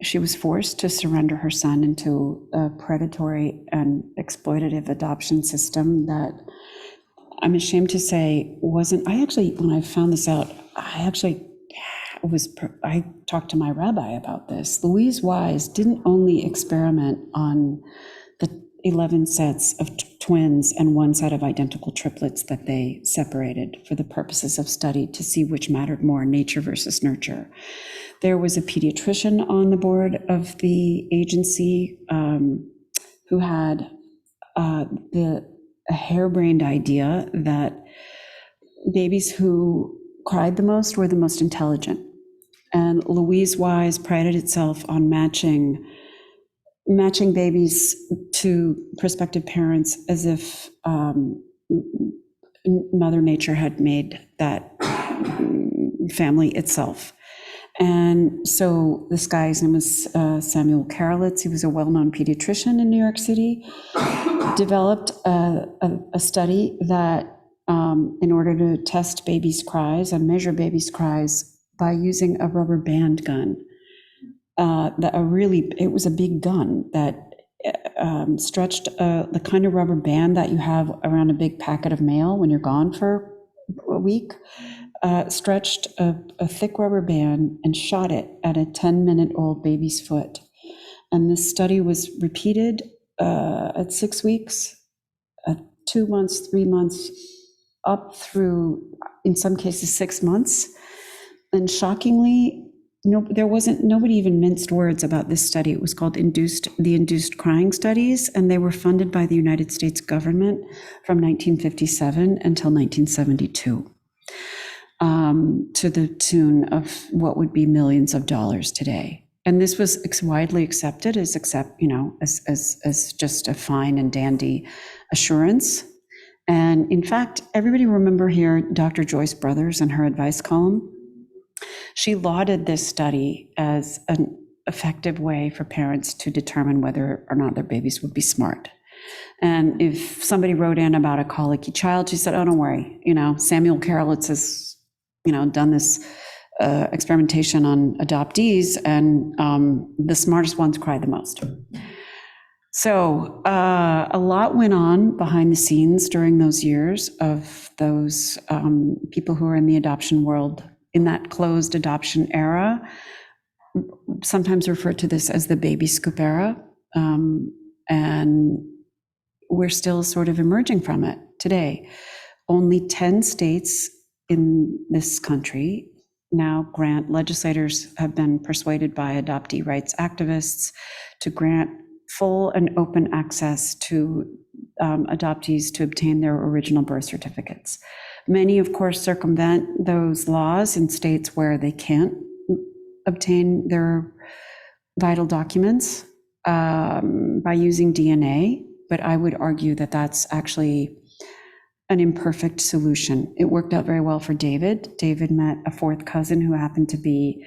she was forced to surrender her son into a predatory and exploitative adoption system that I'm ashamed to say wasn't. When I found this out, I talked to my rabbi about this. Louise Wise didn't only experiment on the 11 sets of twins and 1 set of identical triplets that they separated for the purposes of study to see which mattered more, nature versus nurture. There was a pediatrician on the board of the agency who had a harebrained idea that babies who cried the most were the most intelligent. And Louise Wise prided itself on matching babies to prospective parents as if Mother Nature had made that family itself. And so this guy's name was Samuel Carlitz. He was a well-known pediatrician in New York City, developed a study that in order to test babies' cries and measure babies' cries by using a rubber band gun. It was a big gun that stretched the kind of rubber band that you have around a big packet of mail when you're gone for a week, stretched a thick rubber band and shot it at a 10-minute-old baby's foot. And this study was repeated at 6 weeks, 2 months, 3 months, up through, in some cases, 6 months. And shockingly, nobody even minced words about this study. It was called the Induced Crying Studies, and they were funded by the United States government from 1957 until 1972. to the tune of what would be millions of dollars today. And this was widely accepted as just a fine and dandy assurance. And in fact, everybody remember here Dr. Joyce Brothers and her advice column? She lauded this study as an effective way for parents to determine whether or not their babies would be smart. And if somebody wrote in about a colicky child, she said, oh, don't worry, Samuel Carlitz has, done this experimentation on adoptees, and the smartest ones cry the most. So a lot went on behind the scenes during those years of those people who are in the adoption world, in that closed adoption era, sometimes referred to this as the baby scoop era. And we're still sort of emerging from it today. Only 10 states in this country now grant, legislators have been persuaded by adoptee rights activists to grant full and open access to adoptees to obtain their original birth certificates. Many, of course, circumvent those laws in states where they can't obtain their vital documents by using DNA, but I would argue that that's actually an imperfect solution. It worked out very well for David. David met a fourth cousin who happened to be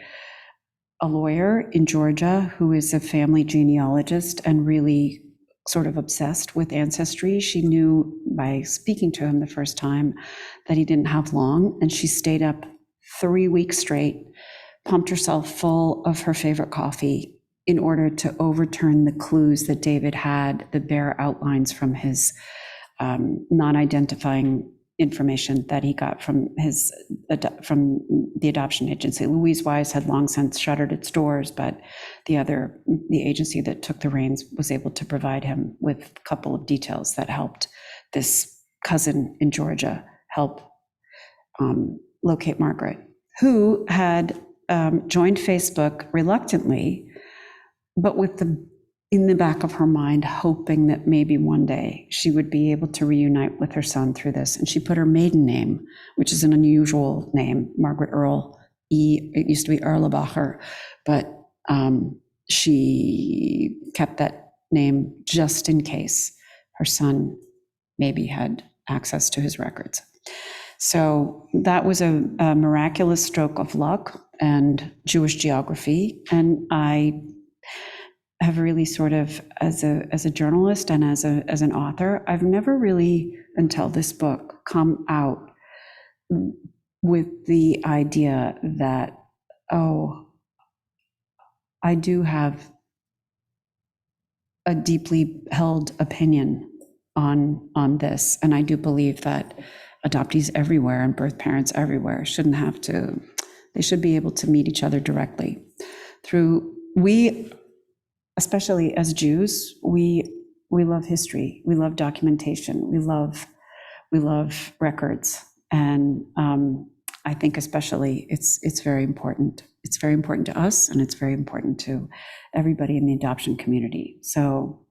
a lawyer in Georgia, who is a family genealogist and really sort of obsessed with ancestry. She knew by speaking to him the first time that he didn't have long, and she stayed up 3 weeks straight, pumped herself full of her favorite coffee in order to overturn the clues that David had, the bare outlines from his non-identifying information that he got from the adoption agency. Louise had long since shuttered its doors, but the agency that took the reins was able to provide him with a couple of details that helped this cousin in Georgia help locate Margaret, who had joined Facebook reluctantly, but in the back of her mind, hoping that maybe one day she would be able to reunite with her son through this. And she put her maiden name, which is an unusual name, Margaret Earl. It used to be Erlebacher, but she kept that name just in case her son maybe had access to his records. So that was a miraculous stroke of luck and Jewish geography. And I have really sort of, as a journalist and as an author, I've never really, until this book, come out with the idea that, oh, I do have a deeply held opinion on this, and I do believe that adoptees everywhere and birth parents everywhere shouldn't have to, they should be able to meet each other directly. Especially as Jews, we love history, we love documentation, we love records, and I think especially it's very important. It's very important to us, and it's very important to everybody in the adoption community. So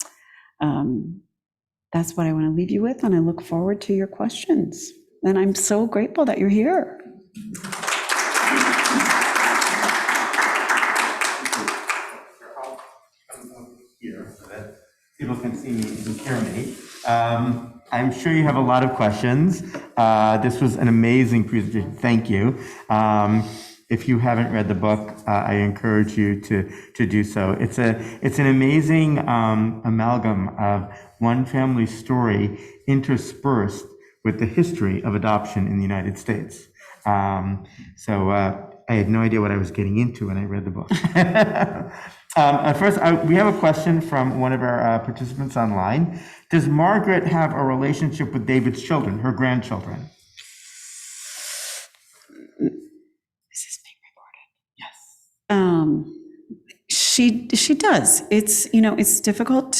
that's what I want to leave you with, and I look forward to your questions. And I'm so grateful that you're here. Here so that people can see me and hear me. I'm sure you have a lot of questions. This was an amazing presentation. Thank you. If you haven't read the book, I encourage you to do so. It's an amazing amalgam of one family's story interspersed with the history of adoption in the United States. So I had no idea what I was getting into when I read the book. First, we have a question from one of our participants online. Does Margaret have a relationship with David's children, her grandchildren? This is being recorded. Yes. She does. It's difficult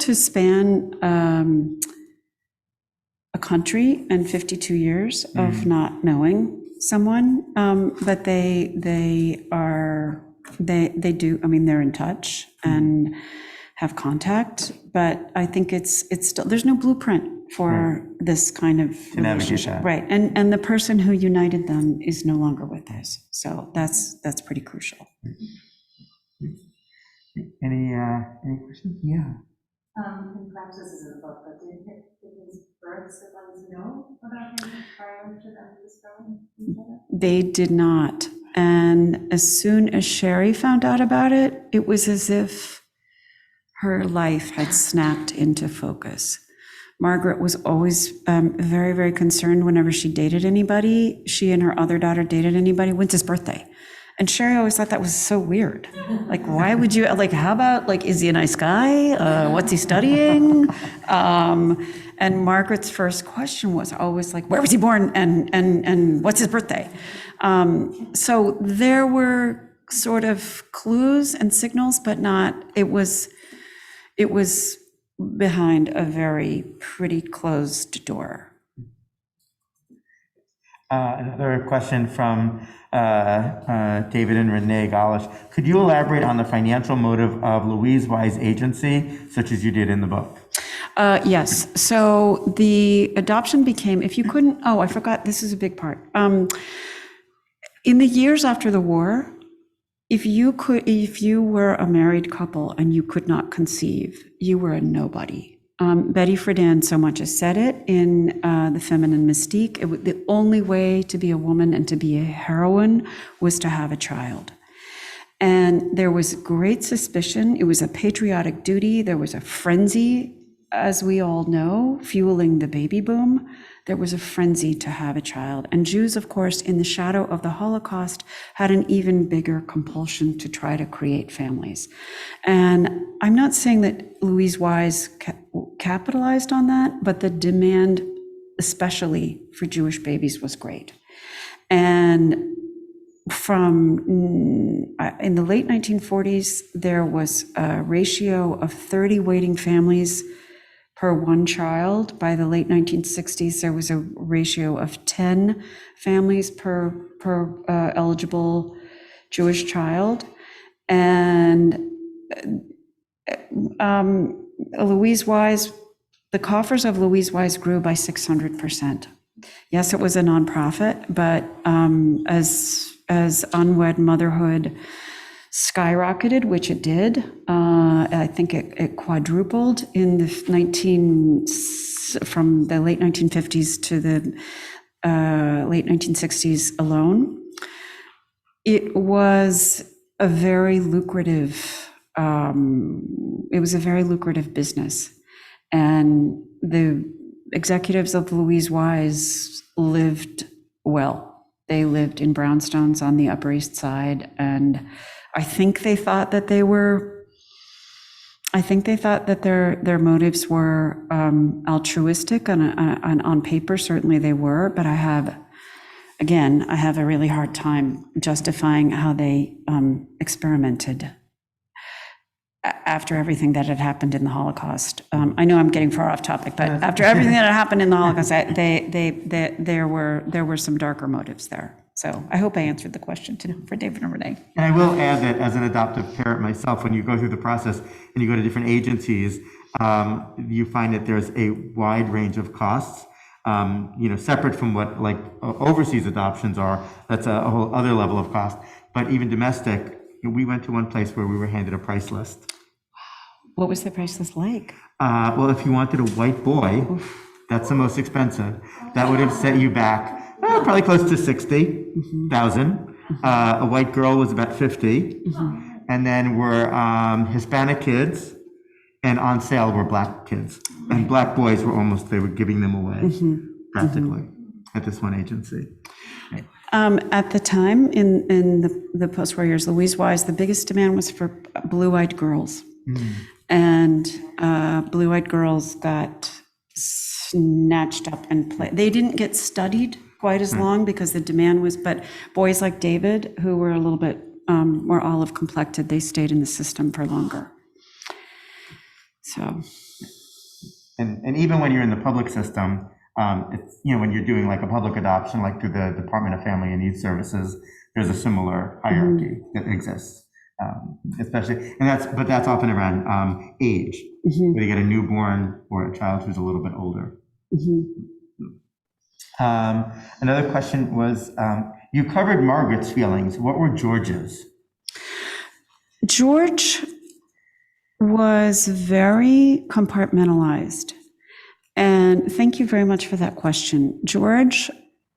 to span a country and 52 years of not knowing someone, but they do, they're in touch and have contact, but I think it's still, there's no blueprint for this kind of To navigate relationship. that. Right, and the person who united them is no longer with us, so that's pretty crucial. Any questions? Yeah. And perhaps this isn't a book, but did his birth siblings know about him prior to them discovering each other? They did not, and as soon as Sherry found out about it, it was as if her life had snapped into focus. Margaret was always very, very concerned whenever she dated anybody. She and her other daughter dated anybody. When's his birthday? And Sherry always thought that was so weird. Like, why would you, like, how about, like, is he a nice guy? What's he studying? And Margaret's first question was always like, where was he born and what's his birthday? So there were sort of clues and signals, but not, it was behind a very pretty closed door. Another question from David and Renee Golish. Could you elaborate on the financial motive of Louise Wise agency, such as you did in the book? Yes, so the adoption became, if you couldn't, oh, I forgot, this is a big part. In the years after the war, if you were a married couple and you could not conceive, you were a nobody. Betty Friedan so much as said it in The Feminine Mystique. The only way to be a woman and to be a heroine was to have a child. And there was great suspicion. It was a patriotic duty. There was a frenzy, as we all know, fueling the baby boom. There was a frenzy to have a child. And Jews, of course, in the shadow of the Holocaust, had an even bigger compulsion to try to create families. And I'm not saying that Louise Wise capitalized on that, but the demand, especially for Jewish babies, was great. And in the late 1940s, there was a ratio of 30 waiting families per one child. By the late 1960s, there was a ratio of 10 families per eligible Jewish child. And Louise Wise, the coffers of Louise Wise grew by 600%. Yes, it was a nonprofit, but as unwed motherhood skyrocketed, which it did. I think it quadrupled in the from the late 1950s to the late 1960s alone. It was a very lucrative. It was a very lucrative business, and the executives of Louise Wise lived well. They lived in brownstones on the Upper East Side, and I think they thought that their their motives were altruistic, and on paper certainly they were. But I have a really hard time justifying how they experimented after everything that had happened in the Holocaust. I know I'm getting far off topic, but after everything that had happened in the Holocaust, there were some darker motives there. So I hope I answered the question for David and Renee. And I will add that as an adoptive parent myself, when you go through the process and you go to different agencies, you find that there's a wide range of costs, separate from what like overseas adoptions are. That's a whole other level of cost. But even domestic, we went to one place where we were handed a price list. What was the price list like? Well, if you wanted a white boy, that's the most expensive. That would have set you back probably close to 60,000. A white girl was about 50. And then were Hispanic kids, and on sale were black kids. And black boys were they were giving them away practically at this one agency. At the time, in the post-war years, Louise Wise, the biggest demand was for blue-eyed girls. And blue-eyed girls got snatched up and played. They didn't get studied quite as long because the demand was, but boys like David, who were a little bit more olive complected, they stayed in the system for longer. So. And even when you're in the public system, it's, when you're doing like a public adoption, like through the Department of Family and Youth Services, there's a similar hierarchy that exists, especially, but that's often around age, where you get a newborn or a child who's a little bit older. Another question was, you covered Margaret's feelings. What were George's? George was very compartmentalized. And thank you very much for that question. George,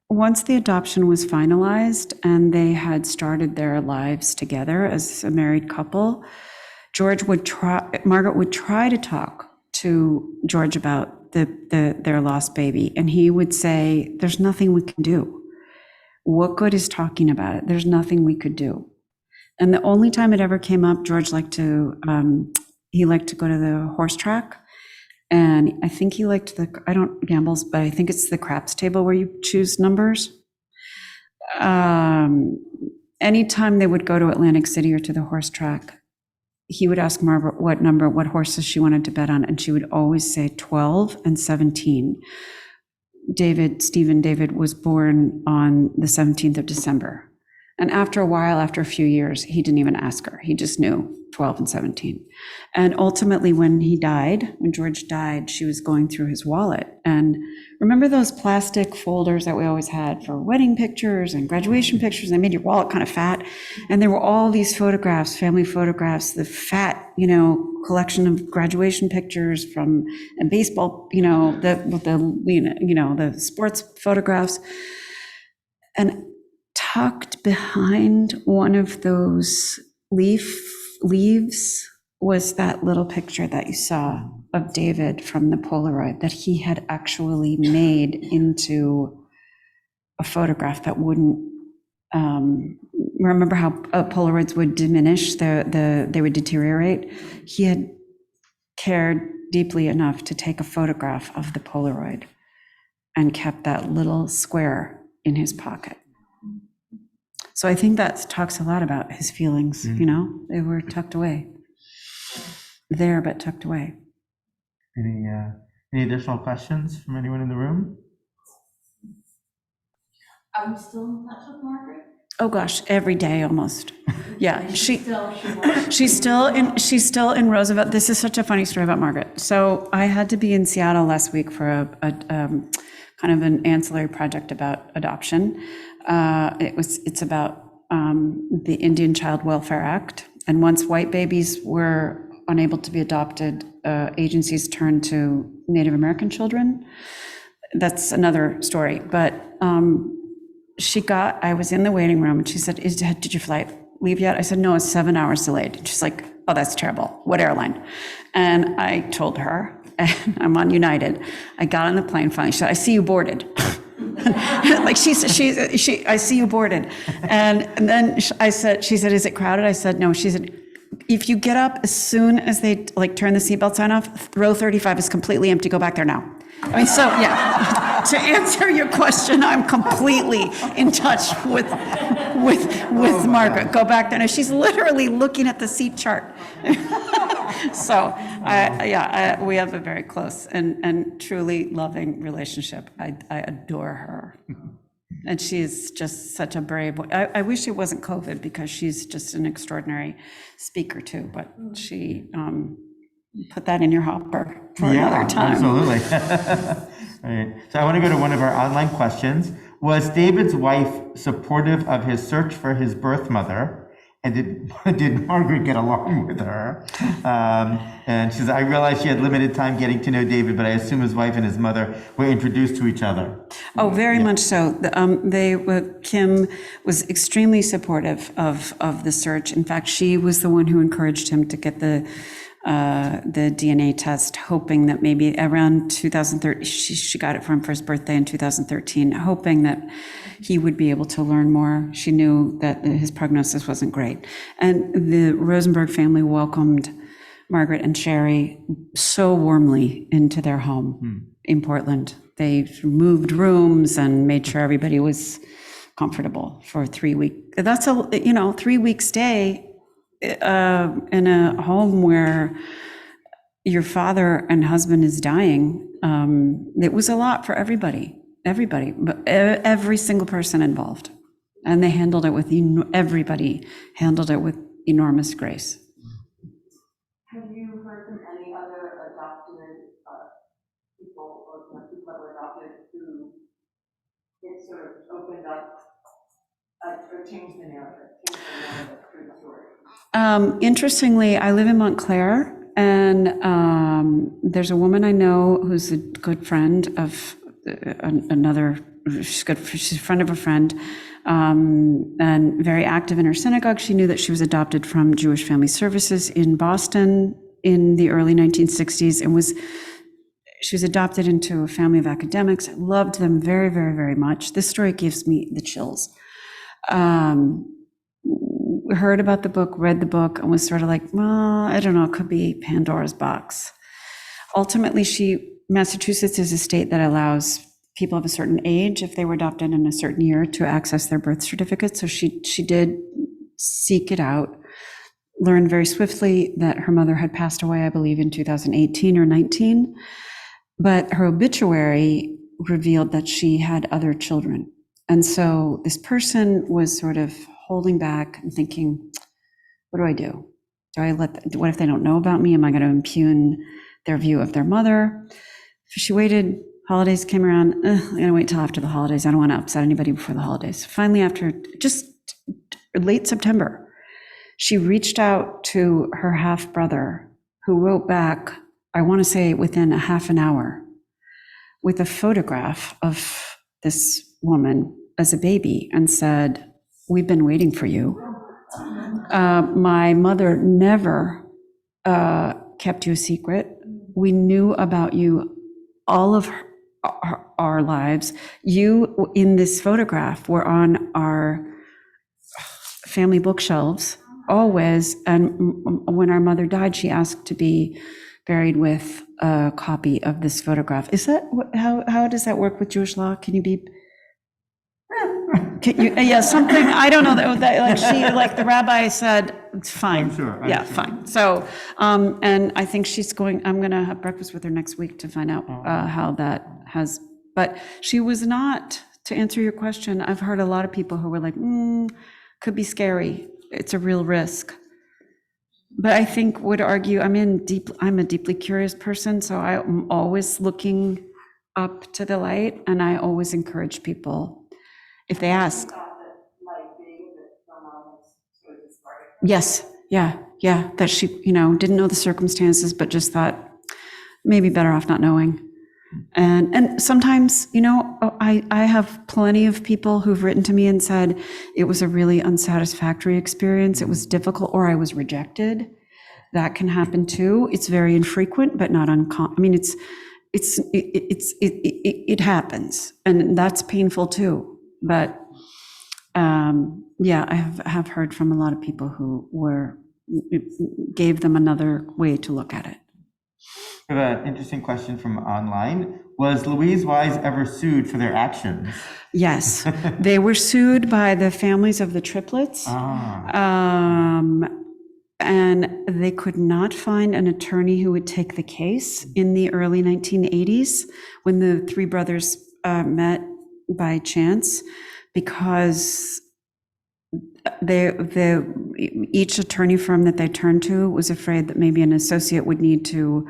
once the adoption was finalized and they had started their lives together as a married couple, Margaret would try to talk to George about their lost baby. And he would say, there's nothing we can do. What good is talking about it? There's nothing we could do. And the only time it ever came up, George liked to go to the horse track. And I think he liked I don't gambles, but I think it's the craps table where you choose numbers. Anytime they would go to Atlantic City or to the horse track, he would ask Margaret what horses she wanted to bet on. And she would always say 12 and 17. Stephen David was born on the 17th of December. And after a while, after a few years, he didn't even ask her. He just knew 12 and 17. And ultimately, when George died, she was going through his wallet. And remember those plastic folders that we always had for wedding pictures and graduation pictures? They made your wallet kind of fat. And there were all these photographs, family photographs, the fat, collection of graduation pictures and baseball, the sports photographs. And tucked behind one of those leaves was that little picture that you saw of David from the Polaroid that he had actually made into a photograph that wouldn't, remember how Polaroids would diminish, they would deteriorate? He had cared deeply enough to take a photograph of the Polaroid and kept that little square in his pocket. So I think that talks a lot about his feelings, they were tucked away. There, but tucked away. Any additional questions from anyone in the room? Are you still in touch with Margaret? Oh gosh, every day almost. Yeah, she's still in Roosevelt. This is such a funny story about Margaret. So I had to be in Seattle last week for a kind of an ancillary project about adoption. It's about the Indian Child Welfare Act. And once white babies were unable to be adopted, agencies turned to Native American children. That's another story. But I was in the waiting room and she said, did your flight leave yet? I said, no, it's 7 hours delayed. She's like, oh, that's terrible. What airline? And I told her, and I'm on United. I got on the plane finally. She said, I see you boarded. Like she I see you boarded. And then she said, is it crowded? I said, no. She said, if you get up as soon as they turn the seatbelt sign off, row 35 is completely empty. Go back there now. I mean, so yeah, to answer your question, I'm completely in touch with Margaret. Go back there. Now she's literally looking at the seat chart. So we have a very close and truly loving relationship. I adore her. And she's just such a brave, I wish it wasn't COVID because she's just an extraordinary speaker too, but she put that in your hopper for another time. Absolutely. Right. So I want to go to one of our online questions. Was David's wife supportive of his search for his birth mother? And did Margaret get along with her? And she says, I realized she had limited time getting to know David, but I assume his wife and his mother were introduced to each other. Oh, very much so. Kim was extremely supportive of the search. In fact, she was the one who encouraged him to get the DNA test, hoping that maybe around 2013, she got it for him for his birthday in 2013, hoping that he would be able to learn more. She knew that his prognosis wasn't great. And the Rosenberg family welcomed Margaret and Sherry so warmly into their home in Portland. They moved rooms and made sure everybody was comfortable for 3 weeks. That's a 3-week stay in a home where your father and husband is dying. It was a lot for everybody, but every single person involved. And they handled it everybody handled it with enormous grace. Have you heard from any other adopted people or people that were opened up, or changed the narrative for the story? Interestingly, I live in Montclair, and there's a woman I know who's a good friend of another. She's a friend of a friend, and very active in her synagogue. She knew that she was adopted from Jewish Family Services in Boston in the early 1960s, and she was adopted into a family of academics. I loved them very, very, very much. This story gives me the chills. Heard about the book, read the book, and was sort of like, well, I don't know, it could be Pandora's box. Ultimately, Massachusetts is a state that allows people of a certain age, if they were adopted in a certain year, to access their birth certificate. So she did seek it out, learned very swiftly that her mother had passed away, I believe, in 2018 or 19. But her obituary revealed that she had other children. And so this person was sort of holding back and thinking, what do I do? What if they don't know about me? Am I going to impugn their view of their mother? She waited, holidays came around, I'm going to wait till after the holidays. I don't want to upset anybody before the holidays. Finally, after just late September, she reached out to her half-brother, who wrote back, I want to say within a half an hour, with a photograph of this woman as a baby, and said, we've been waiting for you. My mother never kept you a secret. We knew about you all of our lives. You, in this photograph, were on our family bookshelves always. And when our mother died, she asked to be buried with a copy of this photograph. Is that, how does that work with Jewish law? Can you be... yeah, something, I don't know, like the rabbi said, it's fine. I'm sure. Yeah, fine. So, and I think I'm going to have breakfast with her next week to find out how that has, but she was not, to answer your question, I've heard a lot of people who were like, could be scary. It's a real risk. But I think would argue, I'm a deeply curious person, so I'm always looking up to the light, and I always encourage people, if they ask. Yes, yeah, that she, didn't know the circumstances, but just thought maybe better off not knowing. And sometimes, I have plenty of people who've written to me and said it was a really unsatisfactory experience. It was difficult, or I was rejected. That can happen too. It's very infrequent, but not uncommon. I mean, it happens, and that's painful too. But yeah, I have heard from a lot of people who gave them another way to look at it. I have an interesting question from online. Was Louise Wise ever sued for their actions? Yes, they were sued by the families of the triplets. And they could not find an attorney who would take the case in the early 1980s when the three brothers met by chance, because each attorney firm that they turned to was afraid that maybe an associate would need to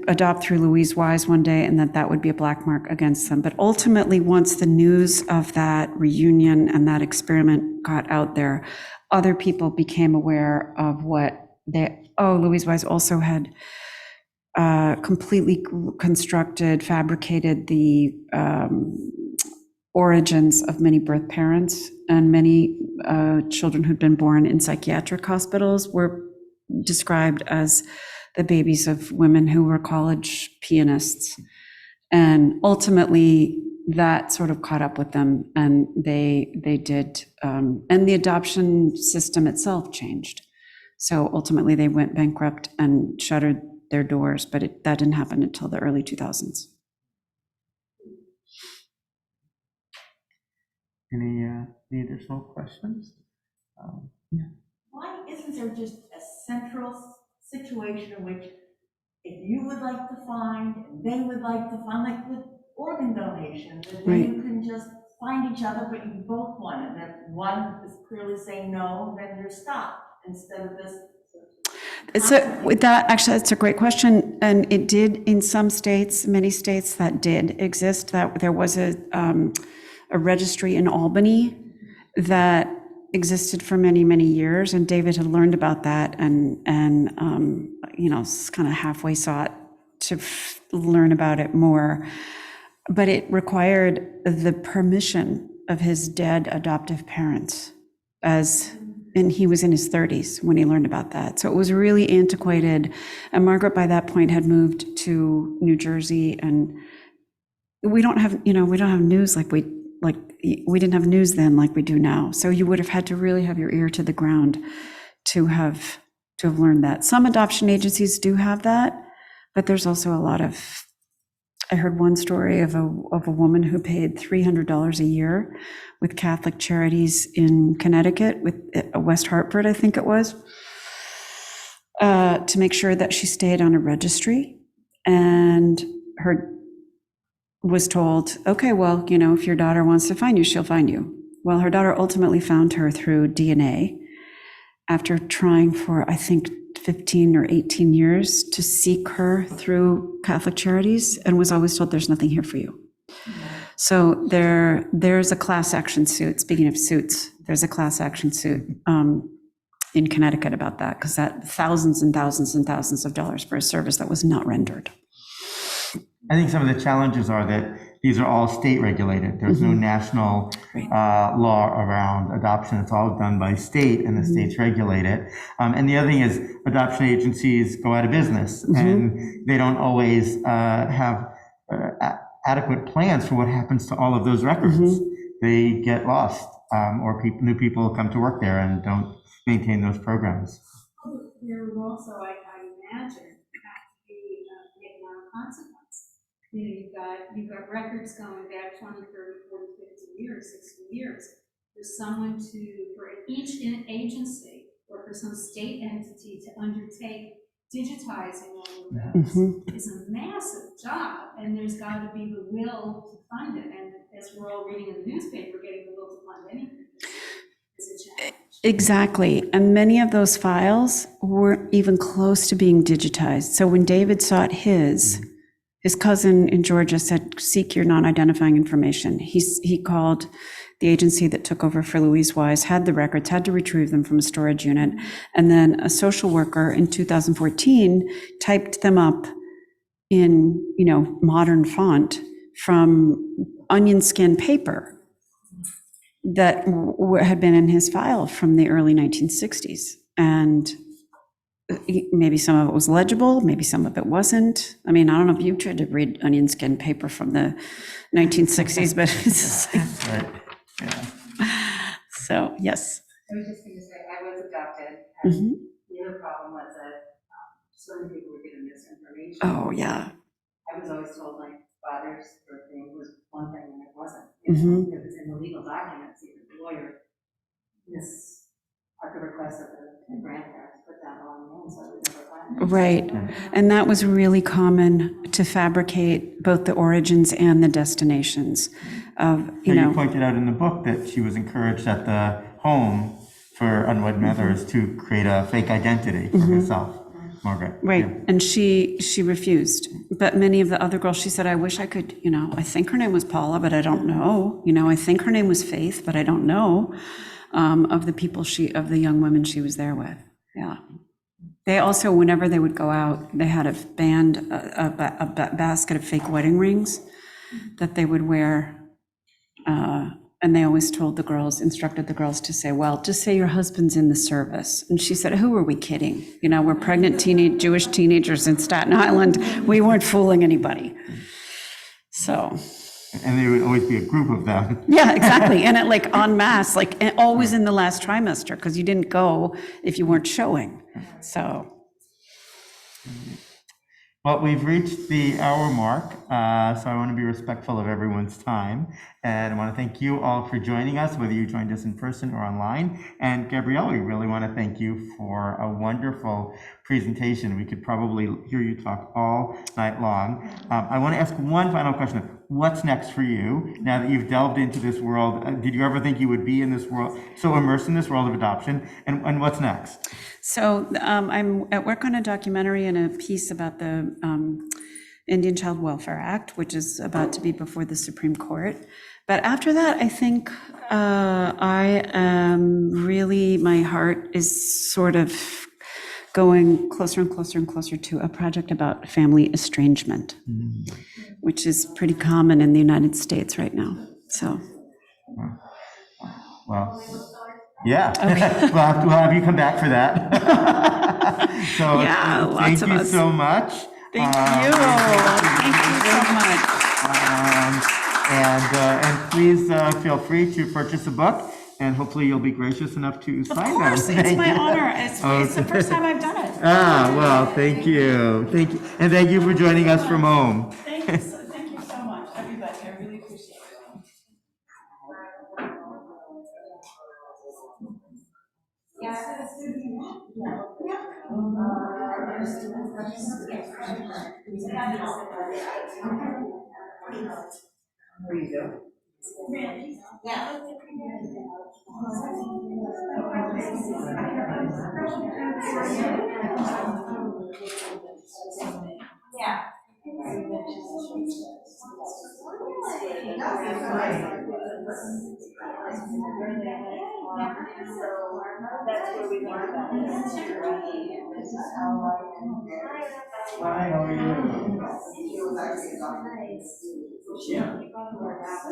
adopt through Louise Wise one day, and that would be a black mark against them. But ultimately, once the news of that reunion and that experiment got out there, other people became aware of Louise Wise also had completely fabricated the origins of many birth parents, and many children who'd been born in psychiatric hospitals were described as the babies of women who were college pianists. And ultimately, that sort of caught up with them, and they did, and the adoption system itself changed. So ultimately, they went bankrupt and shuttered their doors, but that didn't happen until the early 2000s. Any additional questions? Yeah. Why isn't there just a central situation in which, if you would like to find, and they would like to find, like with organ donation, that then you can just find each other, but you both want it, and if one is clearly saying no, then you're stopped, instead of this. That's a great question, and it did in some states, many states that did exist. That there was a registry in Albany that existed for many, many years, and David had learned about that, and kind of halfway sought to learn about it more, but it required the permission of his dead adoptive parents, and he was in his 30s when he learned about that. So it was really antiquated. And Margaret, by that point, had moved to New Jersey, and we don't have news we didn't have news then like we do now. So you would have had to really have your ear to the ground to have learned that. Some adoption agencies do have that, but there's also a lot of. I heard one story of a woman who paid $300 a year with Catholic Charities in Connecticut, with West Hartford, I think it was, to make sure that she stayed on a registry, and was told, okay, well, if your daughter wants to find you, she'll find you. Well, her daughter ultimately found her through DNA after trying for, I think, 15 or 18 years to seek her through Catholic Charities, and was always told there's nothing here for you. So there's a class action suit. Speaking of suits, there's a class action suit in Connecticut about that, because that thousands and thousands and thousands of dollars for a service that was not rendered. I think some of the challenges are that these are all state regulated. There's no national law around adoption. It's all done by state, and the states regulate it. And the other thing is adoption agencies go out of business, and they don't always have adequate plans for what happens to all of those records. They get lost, or new people come to work there and don't maintain those programs. There would also, I imagine, have to be the economic consequence. You've got records going back 20, 30, 40, 50 years, 60 years. There's someone for each agency or for some state entity to undertake digitizing all of those is a massive job, and there's got to be the will to fund it. And as we're all reading in the newspaper, getting the will to fund anything is a challenge. Exactly. And many of those files weren't even close to being digitized. So when David sought his cousin in Georgia said, seek your non-identifying information. He called the agency that took over for Louise Wise, had the records, had to retrieve them from a storage unit. And then a social worker in 2014 typed them up in, modern font from onion skin paper that had been in his file from the early 1960s. And maybe some of it was legible, maybe some of it wasn't. I mean, I don't know if you tried to read onion skin paper from the 1960s, but it's Right. Yeah. So, yes. I was just going to say, I was adopted, and the other problem was that certain people were given misinformation. Oh, yeah. I was always told my father's birthday was one thing and it wasn't. It was in the legal documents, even the lawyer at the request of the grandparents put down the wrong name, so I was never glad. Right. And that was really common to fabricate both the origins and the destinations of, You pointed out in the book that she was encouraged at the home for unwed mothers to create a fake identity for herself, Margaret. Right. Yeah. And she refused. But many of the other girls, she said, I wish I could, I think her name was Paula, but I don't know. I think her name was Faith, but I don't know. Of the young women she was there with. Yeah. They also, whenever they would go out, they had a basket of fake wedding rings that they would wear. And they always instructed the girls to say, well, just say your husband's in the service. And she said, who are we kidding? We're pregnant Jewish teenagers in Staten Island. We weren't fooling anybody. So. And there would always be a group of them. Yeah, exactly. And it en masse, always in the last trimester, because you didn't go if you weren't showing. So. Well, we've reached the hour mark, so I want to be respectful of everyone's time. And I want to thank you all for joining us, whether you joined us in person or online. And Gabrielle, we really want to thank you for a wonderful presentation. We could probably hear you talk all night long. I want to ask one final question. what's next for you now that you've delved into this world? Did you ever think you would be in this world, so immersed in this world of adoption? And what's next? So I'm at work on a documentary and a piece about the Indian Child Welfare Act, which is about to be before the Supreme Court. But after that, I think I am really, my heart is sort of going closer and closer and closer to a project about family estrangement, which is pretty common in the United States right now. So. Well, yeah, we'll have you come back for that. So Yeah, lots of thank you us. so much. Thank you. Thank you so much. And please feel free to purchase a book, and hopefully you'll be gracious enough to sign them. Of course, it's Thank my you. honor. It's the first time I've done it. Well, thank you. Thank you. And thank you for joining us from home. Thank you so much, everybody. I really appreciate it. Hi, how are you?